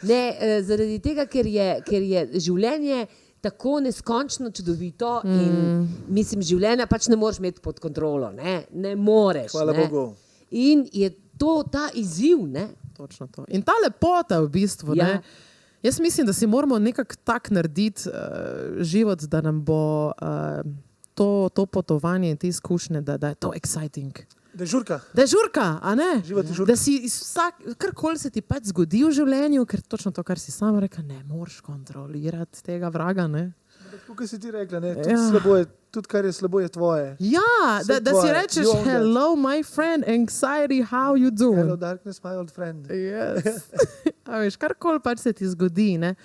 Ne, zaradi tega, ker je življenje tako neskončno čudovito in mislim, življenja pač ne moreš imeti pod kontrolo, ne moreš. Hvala Bogu. In je to ta izziv, ne? Točno to. In ta lepota v bistvu, ne? Jaz mislim, da si moramo nekako tak narediti život, da nam bo to potovanje in te izkušnje, da je to exciting. Da je žurka. Da je žurka, a ne? Živeti žurka. Da si karkoli se ti pač zgodi v življenju, ker točno to, kar si sama rekla, ne moreš kontrolirati tega vraga, ne? Tukaj si ti rekla, ne? Tudi kar je slabo, je tvoje. Ja, da si rečeš, hello my friend, anxiety, how you doing? Hello darkness, my old friend. Yes. A veš, karkoli pač se ti zgodi, ne?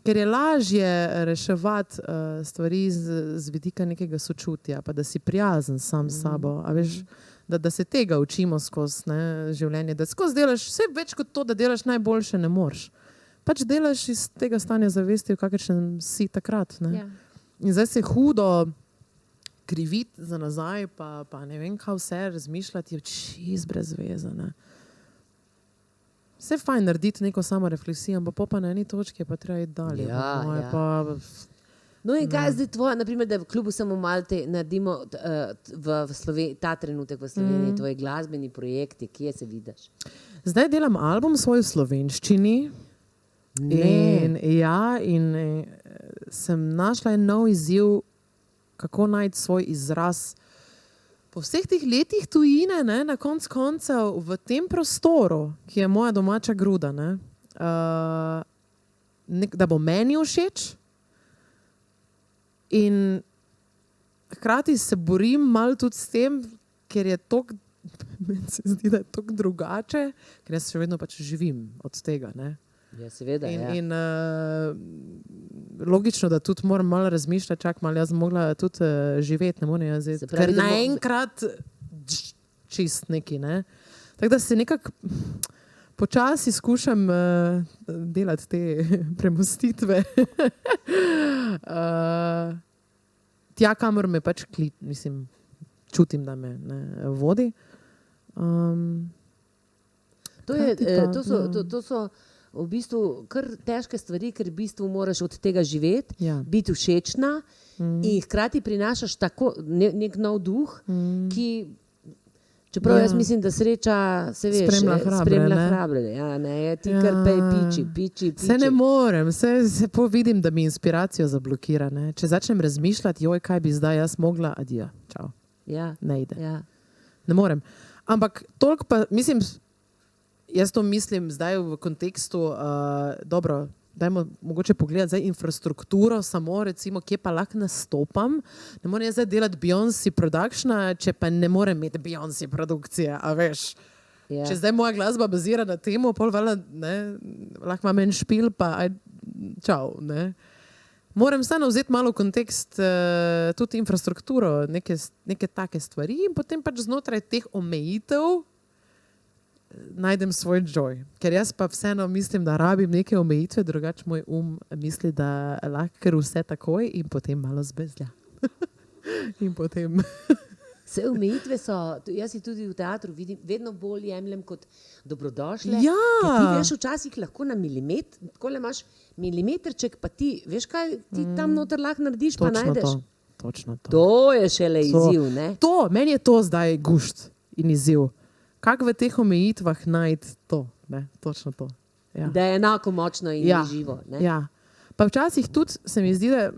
Ker je lažje reševati stvari z vidika nekega sočutja, pa da si prijazen sam s sabo, a veš, da se tega učimo skozi življenje, da skozi delaš vse več kot to, da delaš najboljše, ne moreš. Pač delaš iz tega stanja zavesti, v kakršnem si takrat. Ne? Ja. In zdaj se hudo kriviti za nazaj, pa ne vem, kaj vse razmišljati, je čist brez veze. Ne? Vse je fajn narediti neko samo refleksijo, ampak pa na eni točki je pa treba iti dalje. Ja. No in kaj je zdaj tvoje, naprimer, da v klubu Samo Malte naredimo ta trenutek v Sloveniji, tvoji glasbeni projekti, kje se vidiš? Zdaj delam album svoj v slovenščini. In sem našla en nov izziv, kako najti svoj izraz. Po vseh teh letih tujine, na koncev v tem prostoru, ki je moja domača gruda, da bo meni všeč, in hkrati se borim malo tudi s tem, ker je toliko, meni se zdi, da je toliko drugače, ker jaz še vedno pač živim od tega. Ne? Ja, seveda, in logično, da tudi moram malo razmišljati, čak malo, jaz mogla tudi živeti, ne morem jaz zdaj, ker naenkrat čist neki, ne. Tako da se nekako počasi skušam delati te premostitve. Tja, kamor me pač čutim, da me vodi. To so v bistvu kar težke stvari, ker v bistvu moraš od tega živeti, biti všečna in hkrati prinašaš tako nek nov duh, ki, čeprav jaz mislim, da sreča se veš, spremlja hrabre. Ja, ne, ti kar piči. Se ne morem, se vidim, da mi inspiracijo zablokira. Ne. Če začnem razmišljati, joj, kaj bi zdaj jaz mogla, adijo, čau. Ja. Ne ide. Ja. Ne morem. Ampak toliko pa, mislim, jaz to mislim zdaj v kontekstu, dobro, dajmo mogoče pogledati zdaj infrastrukturo, samo recimo, kje pa lahko nastopam. Ne morem jaz zdaj delati Beyoncé productiona, če pa ne morem imeti Beyoncé produkcije, a veš. Yeah. Če zdaj moja glasba bazira na temu, pol vala, ne, lahko imam en špil, pa čau, ne. Moram vseeno vzeti malo kontekst, tudi infrastrukturo, neke take stvari in potem pač znotraj teh omejitev najdem svoj joy. Ker jaz pa vseeno mislim, da rabim neke omejitve, drugače moj misli, da lahko kar vse takoj in potem malo zbezlja. In potem... Vse omejitve so, jaz jih tudi v teatru vidim, vedno bolj jemljem kot dobrodošle. Ja. Ker ti veš, včasih lahko na milimeter, takole imaš milimetrček, pa ti, veš kaj, ti tam noter lahko narediš, pa najdeš. Točno to. To je šele izziv, ne? To, meni je to zdaj gušt in izziv. Kako v teh omejitvah najti to, ne? Točno to. Ja. Da je enako močno in živo, ne? Ja. Pa včasih tudi se mi zdi, da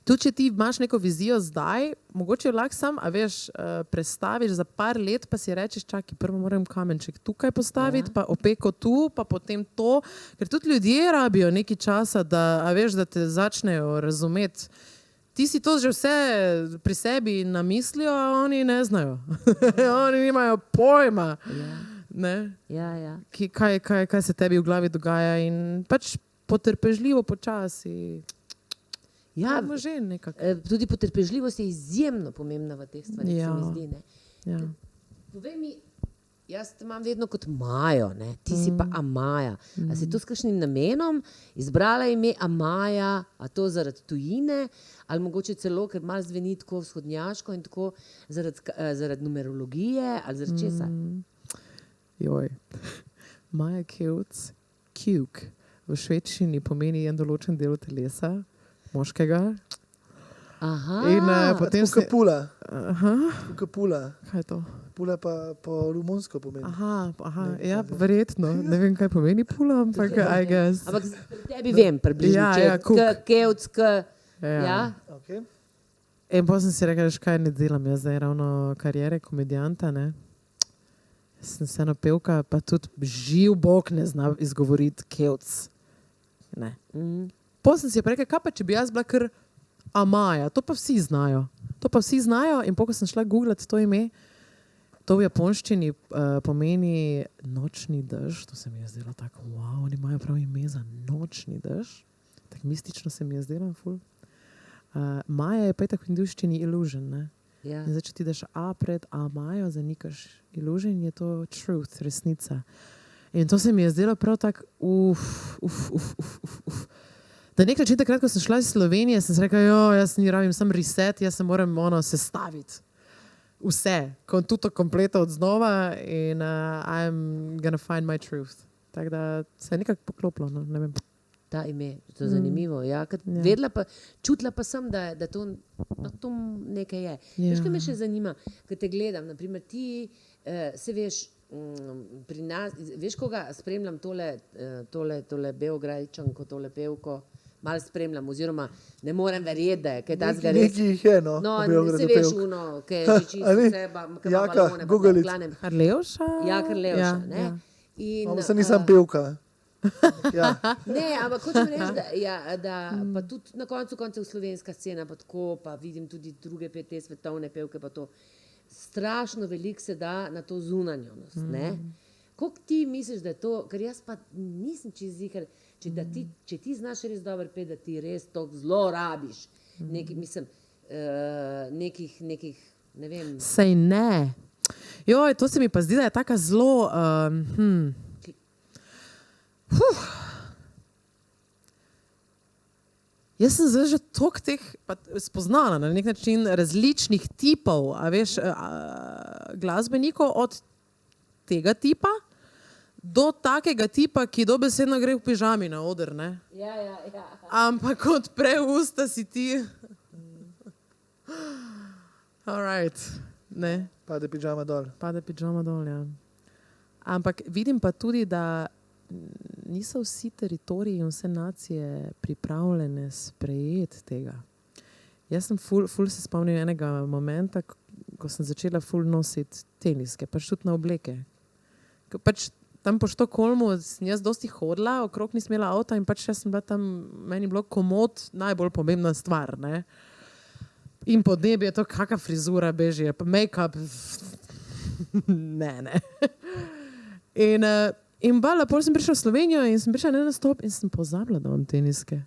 tudi če ti imaš neko vizijo zdaj, mogoče jo lahko sam, a veš, prestaviš za par let, pa si rečeš, čakaj, prvo moram kamenček tukaj postaviti, pa opeko tu, pa potem to. Ker tudi ljudje rabijo nekaj časa, da, a veš, da te začnejo razumeti. Ti si to že vse pri sebi namislijo, a oni ne znajo. Oni nimajo pojma. Ne? Ja. Kaj se tebi v glavi dogaja in pač potrpežljivo počasi. Ja, tudi potrpežljivost je izjemno pomembna v teh stvarih, se mi zdi. Ne? Ja. Povej mi, jaz te imam vedno kot Majo, ne? Ti si pa Amaja. A si to s kakšnim namenom izbrala ime Amaja, a to zaradi tujine, ali mogoče celo, ker malo zveni tako vzhodnjaško in tako zaradi numerologije, ali zaradi česa? Joj. Maja Kevc, kjuk, v švedščini pomeni en določen del telesa, moškega. Aha. In potem se... Pula. Aha. Pula. Kaj je to? Pula pa po romunsko pomeni. Aha. Ja, verjetno. Ne vem, kaj pomeni pula, ampak I guess. Ampak tebi vem približno, Kevc, ja. Okay. In potem sem si rekla, že kaj ne delam, jaz zdaj ravno karijere komedijanta, ne. Sem vseeno pevka, pa tudi živ Bog ne zna izgovoriti Kevc. Ne. Potem sem si rekla, kaj pa, če bi jaz bila kar Amaja, to pa vsi znajo. In ko sem šla googlat to ime, to v japonščini pomeni nočni dež, to se mi je zdelo tako, wow, oni imajo prav ime za nočni dež. Tako mistično se mi je zdelo, ful. Maja je pa tako v hindujščini illusion, ne? Ja. In zdaj, če ti daš A pred Amajo, zanikaš illusion, je to truth, resnica. In to se mi je zdelo prav tako, Da nek način takrat, ko sem šla iz Slovenije, sem se rekla, jaz ni rabim sam reset, jaz se moram sestaviti. Vse, tuto kompleto od znova in I'm gonna find my truth. Tako da se je nekako poklopilo, no, ne vem. Ta ime, to je zanimivo. Ja, vedela pa, čutila pa sem, da to nekaj je. Ja. Veš, kaj me še zanima, ko te gledam, naprimer ti, se veš, pri nas, veš, koga spremljam tole Beograjčanko, tole pevko, malo spremljam, oziroma ne morem verjeti, da je kaj tazga res. Nekaj jih je, no. No, se veš, kaj je čisto seba, kaj ima balone, pa te klanem. Karlevša? Ja, Karlevša, ne. Sem nisem pevka. Ja. Ne, ampak hočem reči, da pa tudi na koncev slovenska scena, pa tako, pa vidim tudi druge te svetovne pevke, pa to strašno veliko se da na to zunanjost, ne. Koliko ti misliš, da je to, ker jaz pa nisem čisto, če ti znaš res dobro peti, da ti res to zelo rabiš, nekih, ne vem. Sej ne. Joj, to se mi pa zdi, da je taka zelo, Jaz sem zdaj že toliko teh spoznala na nek način različnih tipov, a veš, glasbenikov od tega tipa do takega tipa, ki dobesedno gre v pižami na oder, ne? Ja. Ampak kot preusta si ti. All right, ne? Pade pižama dol, ja. Ampak vidim pa tudi, da niso vsi teritoriji in vse nacije pripravljene sprejeti tega. Jaz sem ful se spomnil enega momenta, ko sem začela ful nositi teniske, pač tudi na obleke. Pač tam po Štokholmu sem jaz dosti hodila, okrog nisem imela avta in pač jaz sem bila tam, meni bilo komod najbolj pomembna stvar, ne. In podnebje je to, kakva frizura beži, pa make-up, ne. In potem sem prišla v Slovenijo in sem prišla na nastop in sem pozabila, da imam teniske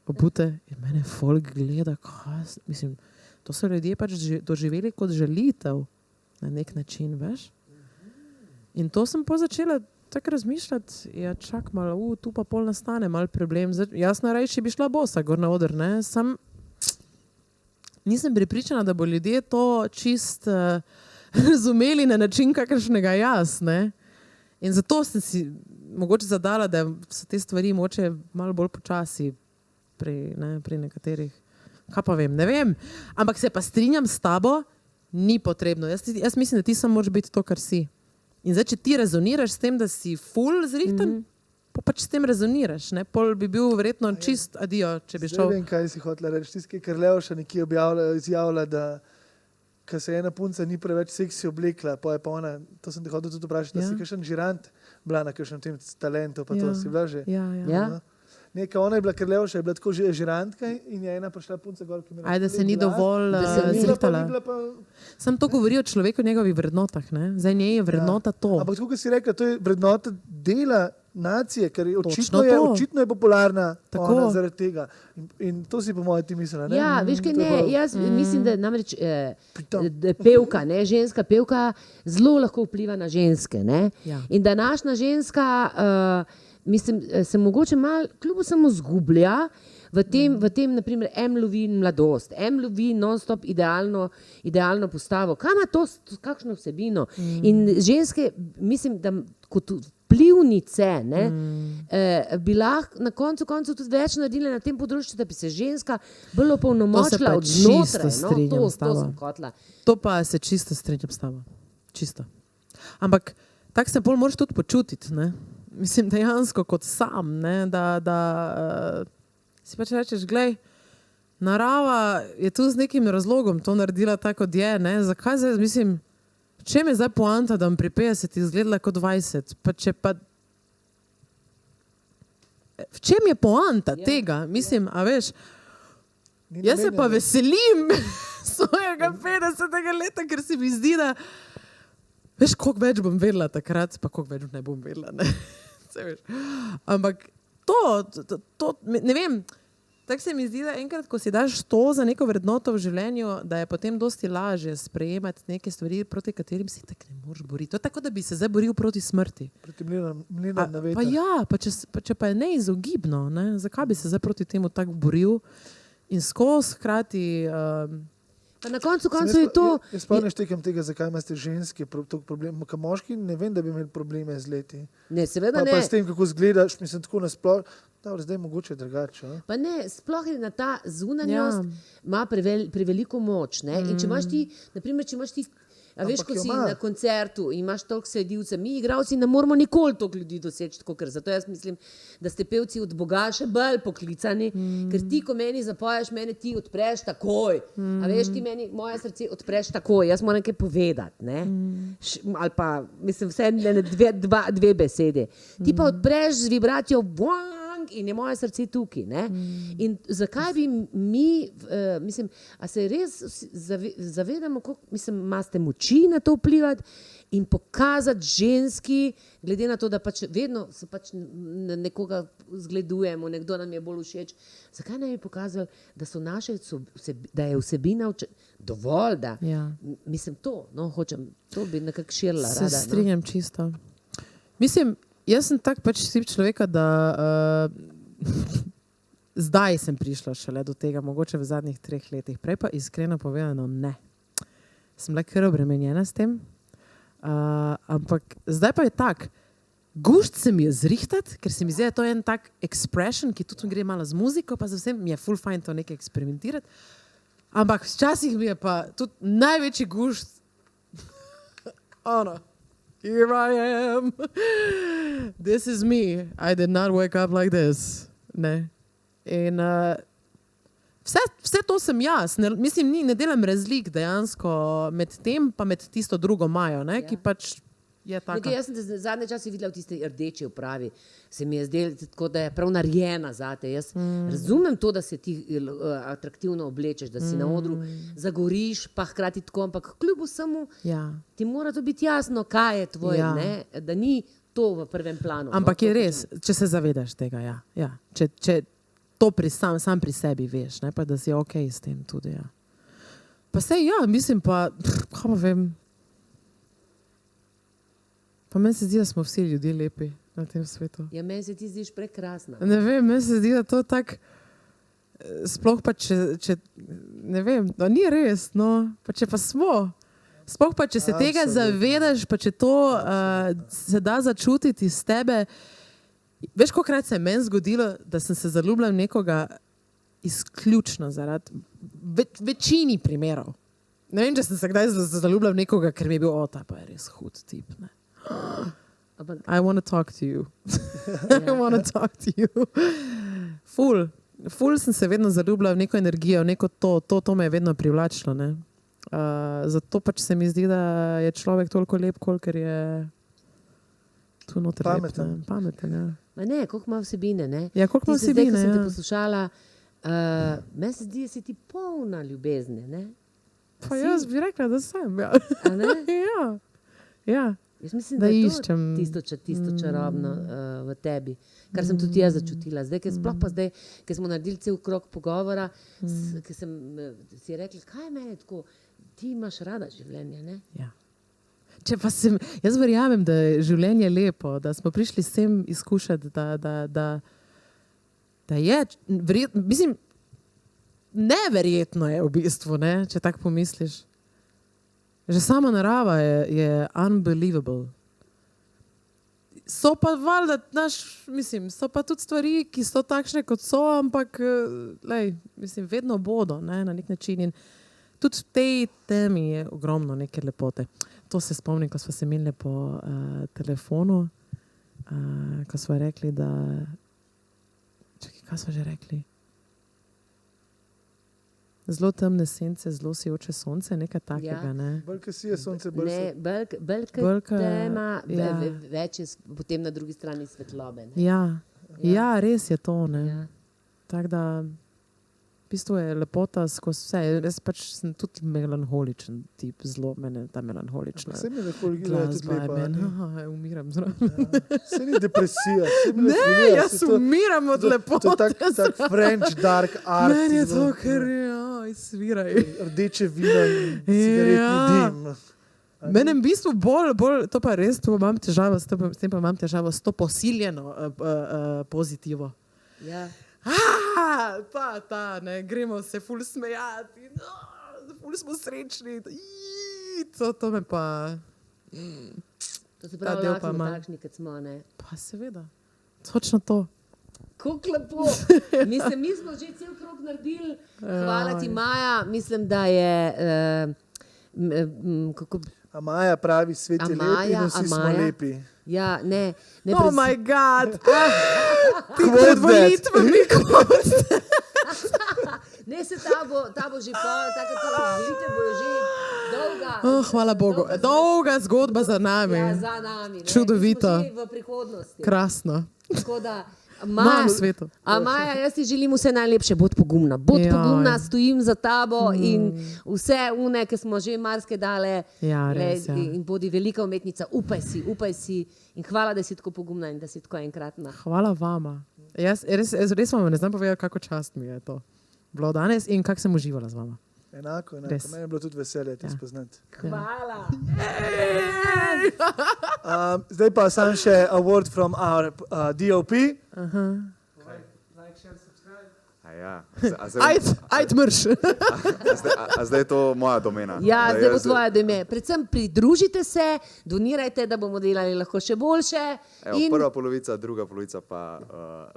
obute in mene folk gleda, mislim, to so ljudje pač doživeli kot žalitev na nek način, veš? In to sem začela tako razmišljati, ja čak malo, tu pa pol nastane mal problem, jaz najrajši bi šla bosa gor na oder, ne, sam nisem prepričana, da bo ljudje to čist razumeli na način, kakršnega jaz. Ne? In zato sem si mogoče zadala, da so te stvari mogoče malo bolj počasi pri nekaterih. Kaj pa vem, ne vem. Ampak se pa strinjam s tabo, ni potrebno. Jaz mislim, da ti samo moraš biti to, kar si. In zdaj, če ti rezoniraš s tem, da si ful zrihtan, pa pač s tem rezoniraš. Ne? Pol bi bil verjetno čist adijo, če bi šel. Ne vem, kaj si hotela reči. Tisti, ker Leoša nekje izjavlja, da ko se ena punca ni preveč seksi oblekla, pa je pa ona, to sem te hodil tudi vprašati, da si kakšen žirant bila na kakšnem tem talentu, pa to si bila že. Ja. Neka ona je bila, ker Leoša je bila tako žirantka in je ena prišla punca gor, ki mi je Ajde, da se ni dovolj zrihtala. Sam to govori o človeku, o njegovih vrednotah. Ne? Zdaj nje je vrednota to. Ampak tako, kot si rekla, to je vrednota dela nacije, ker očitno je popularna ona zaradi tega. In to si po mojem ti mislila, ne? Ja, veš kaj, ne, jaz mislim, da namreč pevka, ne, ženska pevka zelo lahko vpliva na ženske, ne? Ja. In današnja ženska, mislim, se mogoče malo kljub samo zgublja v tem, naprimer, lovi mladost, lovi non-stop idealno postavo. Kaj ima to, kakšno vsebino? In ženske, mislim, da kot vplivnice, ne, bi lahko na koncu tudi več naredile na tem področju, da bi se ženska bolj opolnomočila od znotraj. To sem hotela. To pa se čisto strinjam s tabo. Čisto. Ampak tako se bolj moraš tudi počutiti, ne? Mislim, dejansko kot sam, ne? Da si pač rečeš, glej, narava je tu z nekim razlogom to naredila tako, kot je, ne? Zakaj zdaj, mislim, v čem je zdaj poanta, da bom pri 50 izgledala kot 20? V čem je poanta tega? Mislim, a veš, jaz se pa veselim svojega 50. leta, ker se mi zdi, da veš, koliko več bom vedela takrat, pa koliko več ne bom vedela, ne? Ampak to, ne vem, tako se mi zdi, da enkrat, ko si daš to za neko vrednoto v življenju, da je potem dosti lažje sprejemati neke stvari, proti katerim si tako ne moreš boriti. To je tako, da bi se zdaj boril proti smrti. Proti mlinom na veter. Pa ja, če pa je neizogibno, ne? Zakaj bi se zdaj proti temu tako boril in skozi hkrati... Pa na koncu je to... Jaz pa ne štekam tega, zakaj imate ženske problem. Ka moški ne vem, da bi imeli probleme z leti. Ne, seveda ne. Pa s tem, kako zgledaš, mislim, tako nasploh. Zdaj mogoče drugače. Pa ne, sploh je na ta zunanjost ima preveliko moč. Ne? In če imaš ti, naprimer, a veš, ko si na koncertu in imaš toliko sledilcev, mi igralci ne moramo nikoli toliko ljudi doseči, ker zato jaz mislim, da ste pevci od Boga še bolj poklicani, ker ti, ko meni zapoješ, mene ti odpreš takoj. A veš, ti meni moje srce odpreš takoj, jaz moram nekaj povedati, ne? Ali pa, mislim, vse dve besede. Ti pa odpreš z vibracijo in je moje srce tukaj. Ne? In zakaj bi mi, mislim, a se res zavedamo, koliko, mislim, imate moči na to vplivati in pokazati ženski, glede na to, da pač vedno se pač nekoga zgledujemo, nekdo nam je bolj všeč. Zakaj ne bi pokazali, da so naše, da je vsebina dovolj, da, mislim, to, no, hočem, to bi nekako širila rada. Se strinjam čisto. Mislim, jaz sem tak pač tip človeka, da zdaj sem prišla šele do tega, mogoče v zadnjih 3 letih. Prej pa iskreno povedano ne. Sem bila kar obremenjena s tem. Ampak zdaj pa je tak, gušt se mi je zrihtati, ker se mi zdi, da to je en tak expression, ki tudi gre malo z muziko, pa za vsem mi je full fajn to nekaj eksperimentirati. Ampak včasih mi je pa tudi največji gušt ono. Here I am. This is me. I did not wake up like this. Ne. In vse to sem jaz. Mislim, ne delam razlik dejansko med tem, pa med tisto drugo Majo, ne, ki pač je taka. Jaz sem te zadnje čase videla v tiste rdeči opravi. Se mi je zdelo tako, da je prav narejena zate. Jaz razumem to, da se ti atraktivno oblečeš, da si na odru zagoriš, pa hkrati tako, ampak kljub vsemu ti mora to biti jasno, kaj je tvoje, ne? Da ni to v prvem planu. Ampak je res, če se zavedaš tega, ja. Če to sam pri sebi veš, ne? Pa da si okej s tem tudi, ja. Pa sej, ja, mislim pa, kaj pa vem, pa meni se zdi, da smo vsi ljudje lepi na tem svetu. Ja, meni se ti zdiš prekrasna. Ne vem, meni se zdi, da to tak, sploh pa če ne vem, no ni res, no, pa če pa smo. Sploh pa če se tega zavedaš, pa če to se da začutiti iz tebe. Veš, kolikokrat se je meni zgodilo, da sem se zaljubila v nekoga izključno zaradi večini primerov. Ne vem, če sem se kdaj zaljubila v nekoga, ker mi je bil ta pa je res hud tip. Ne? I want to talk to you. I want to talk to you. Ful sem se vedno zaljubila v neko energijo, v neko to me je vedno privlačilo. Ne? Zato pač se mi zdi, da je človek toliko lep, kolikor je tu noter pameten, ja. Ma ne, koliko ima vsebine, ne? Ja, koliko ima vsebine, zdaj, ko sem te poslušala, meni se zdi, da si ti polna ljubezne, ne? Pa jaz bi rekla, da sem, ja. A ne? Ja. Jaz mislim, da je to tisto čarobno v tebi, kar sem tudi jaz začutila. Zdaj, sploh pa zdaj, ker smo naredili cel krog pogovora, ker sem si rekla, kaj meni tako, ti imaš rada življenje, ne? Ja. Jaz verjamem, da je življenje lepo, da smo prišli sem izkušati, da je, mislim, neverjetno je v bistvu, ne, če tako pomisliš. Že sama narava je unbelievable. So pa valjda, so pa tudi stvari, ki so takšne, kot so, ampak mislim, vedno bodo, ne, na nek način. In tudi v tej temi je ogromno neke lepote. To se spomnim, ko smo se imeli po telefonu, ko smo rekli, da... Čakaj, kaj smo že rekli? Zelo temne sence, zelo sijoče sonce, nekaj takega, ne? Bolj, ko sije sonce, bolj se... Ne, bolj tema, več je potem na drugi strani svetlobe. Ja, res je to, ne? Ja. Tako da, v bistvu je lepota skozi vse. Jaz pač sem tudi melanholičen tip, zelo mene ta melanholična glasba je meni. Umiram zraven. Se ni depresija. Ne, jaz umiram od lepote. To je tak French dark art. Meni je to, ker sviraj. Rdeče vino in cigaretni dim. Mene v bistvu bolj, to pa res, s tem pa imam težavo s to posiljeno pozitivo. Ja. Gremo se ful smejati, ful smo srečni, to me pa... To se pravi, lahko smo takšni, kot smo, ne? Pa seveda, točno to. Kako lepo. Mislim, mi smo že cel krog naredili, hvala ti Maja, mislim, da je... Maja pravi, svet je lep in vsi smo lepi. Ja, ne. Oh my God! Ti pred volitvami kot. Ne, se ta bo že volitve bojo že dolga. Hvala Bogu. Dolga zgodba za nami. Ja, za nami. Čudovito. Smo že v prihodnosti. Krasno. Tako da, svetu. Maja, jaz ti želim vse najlepše, bod pogumna. Bod pogumna, stojim za tabo in vse une, ki smo že marske dale. Ja, res, ja. In bodi velika umetnica, upaj si. In hvala, da si tako pogumna in da si tako enkratna. Hvala vama. Jaz res vam ne znam povedati, kako čast mi je to bilo danes in kako sem uživala z vama. Enako. Meni je bilo tudi veselje te spoznati. Hvala. Zdaj pa sam še a word from our DOP. Like, share, subscribe. Ajd mrš. A zdaj je to moja domena. Ja, zdaj bo tvoja domena. Predvsem pridružite se, donirajte, da bomo delali lahko še boljše. Prva polovica, druga polovica pa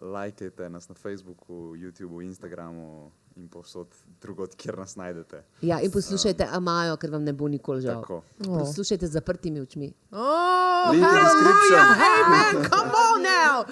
lajkajte nas na Facebooku, YouTubeu, Instagramu in povsod drugod, kjer nas najdete. Ja, in poslušajte Amajo, ker vam ne bo nikoli žal. Tako. Poslušajte z zaprtimi očmi. Link in description. Amen, come on now.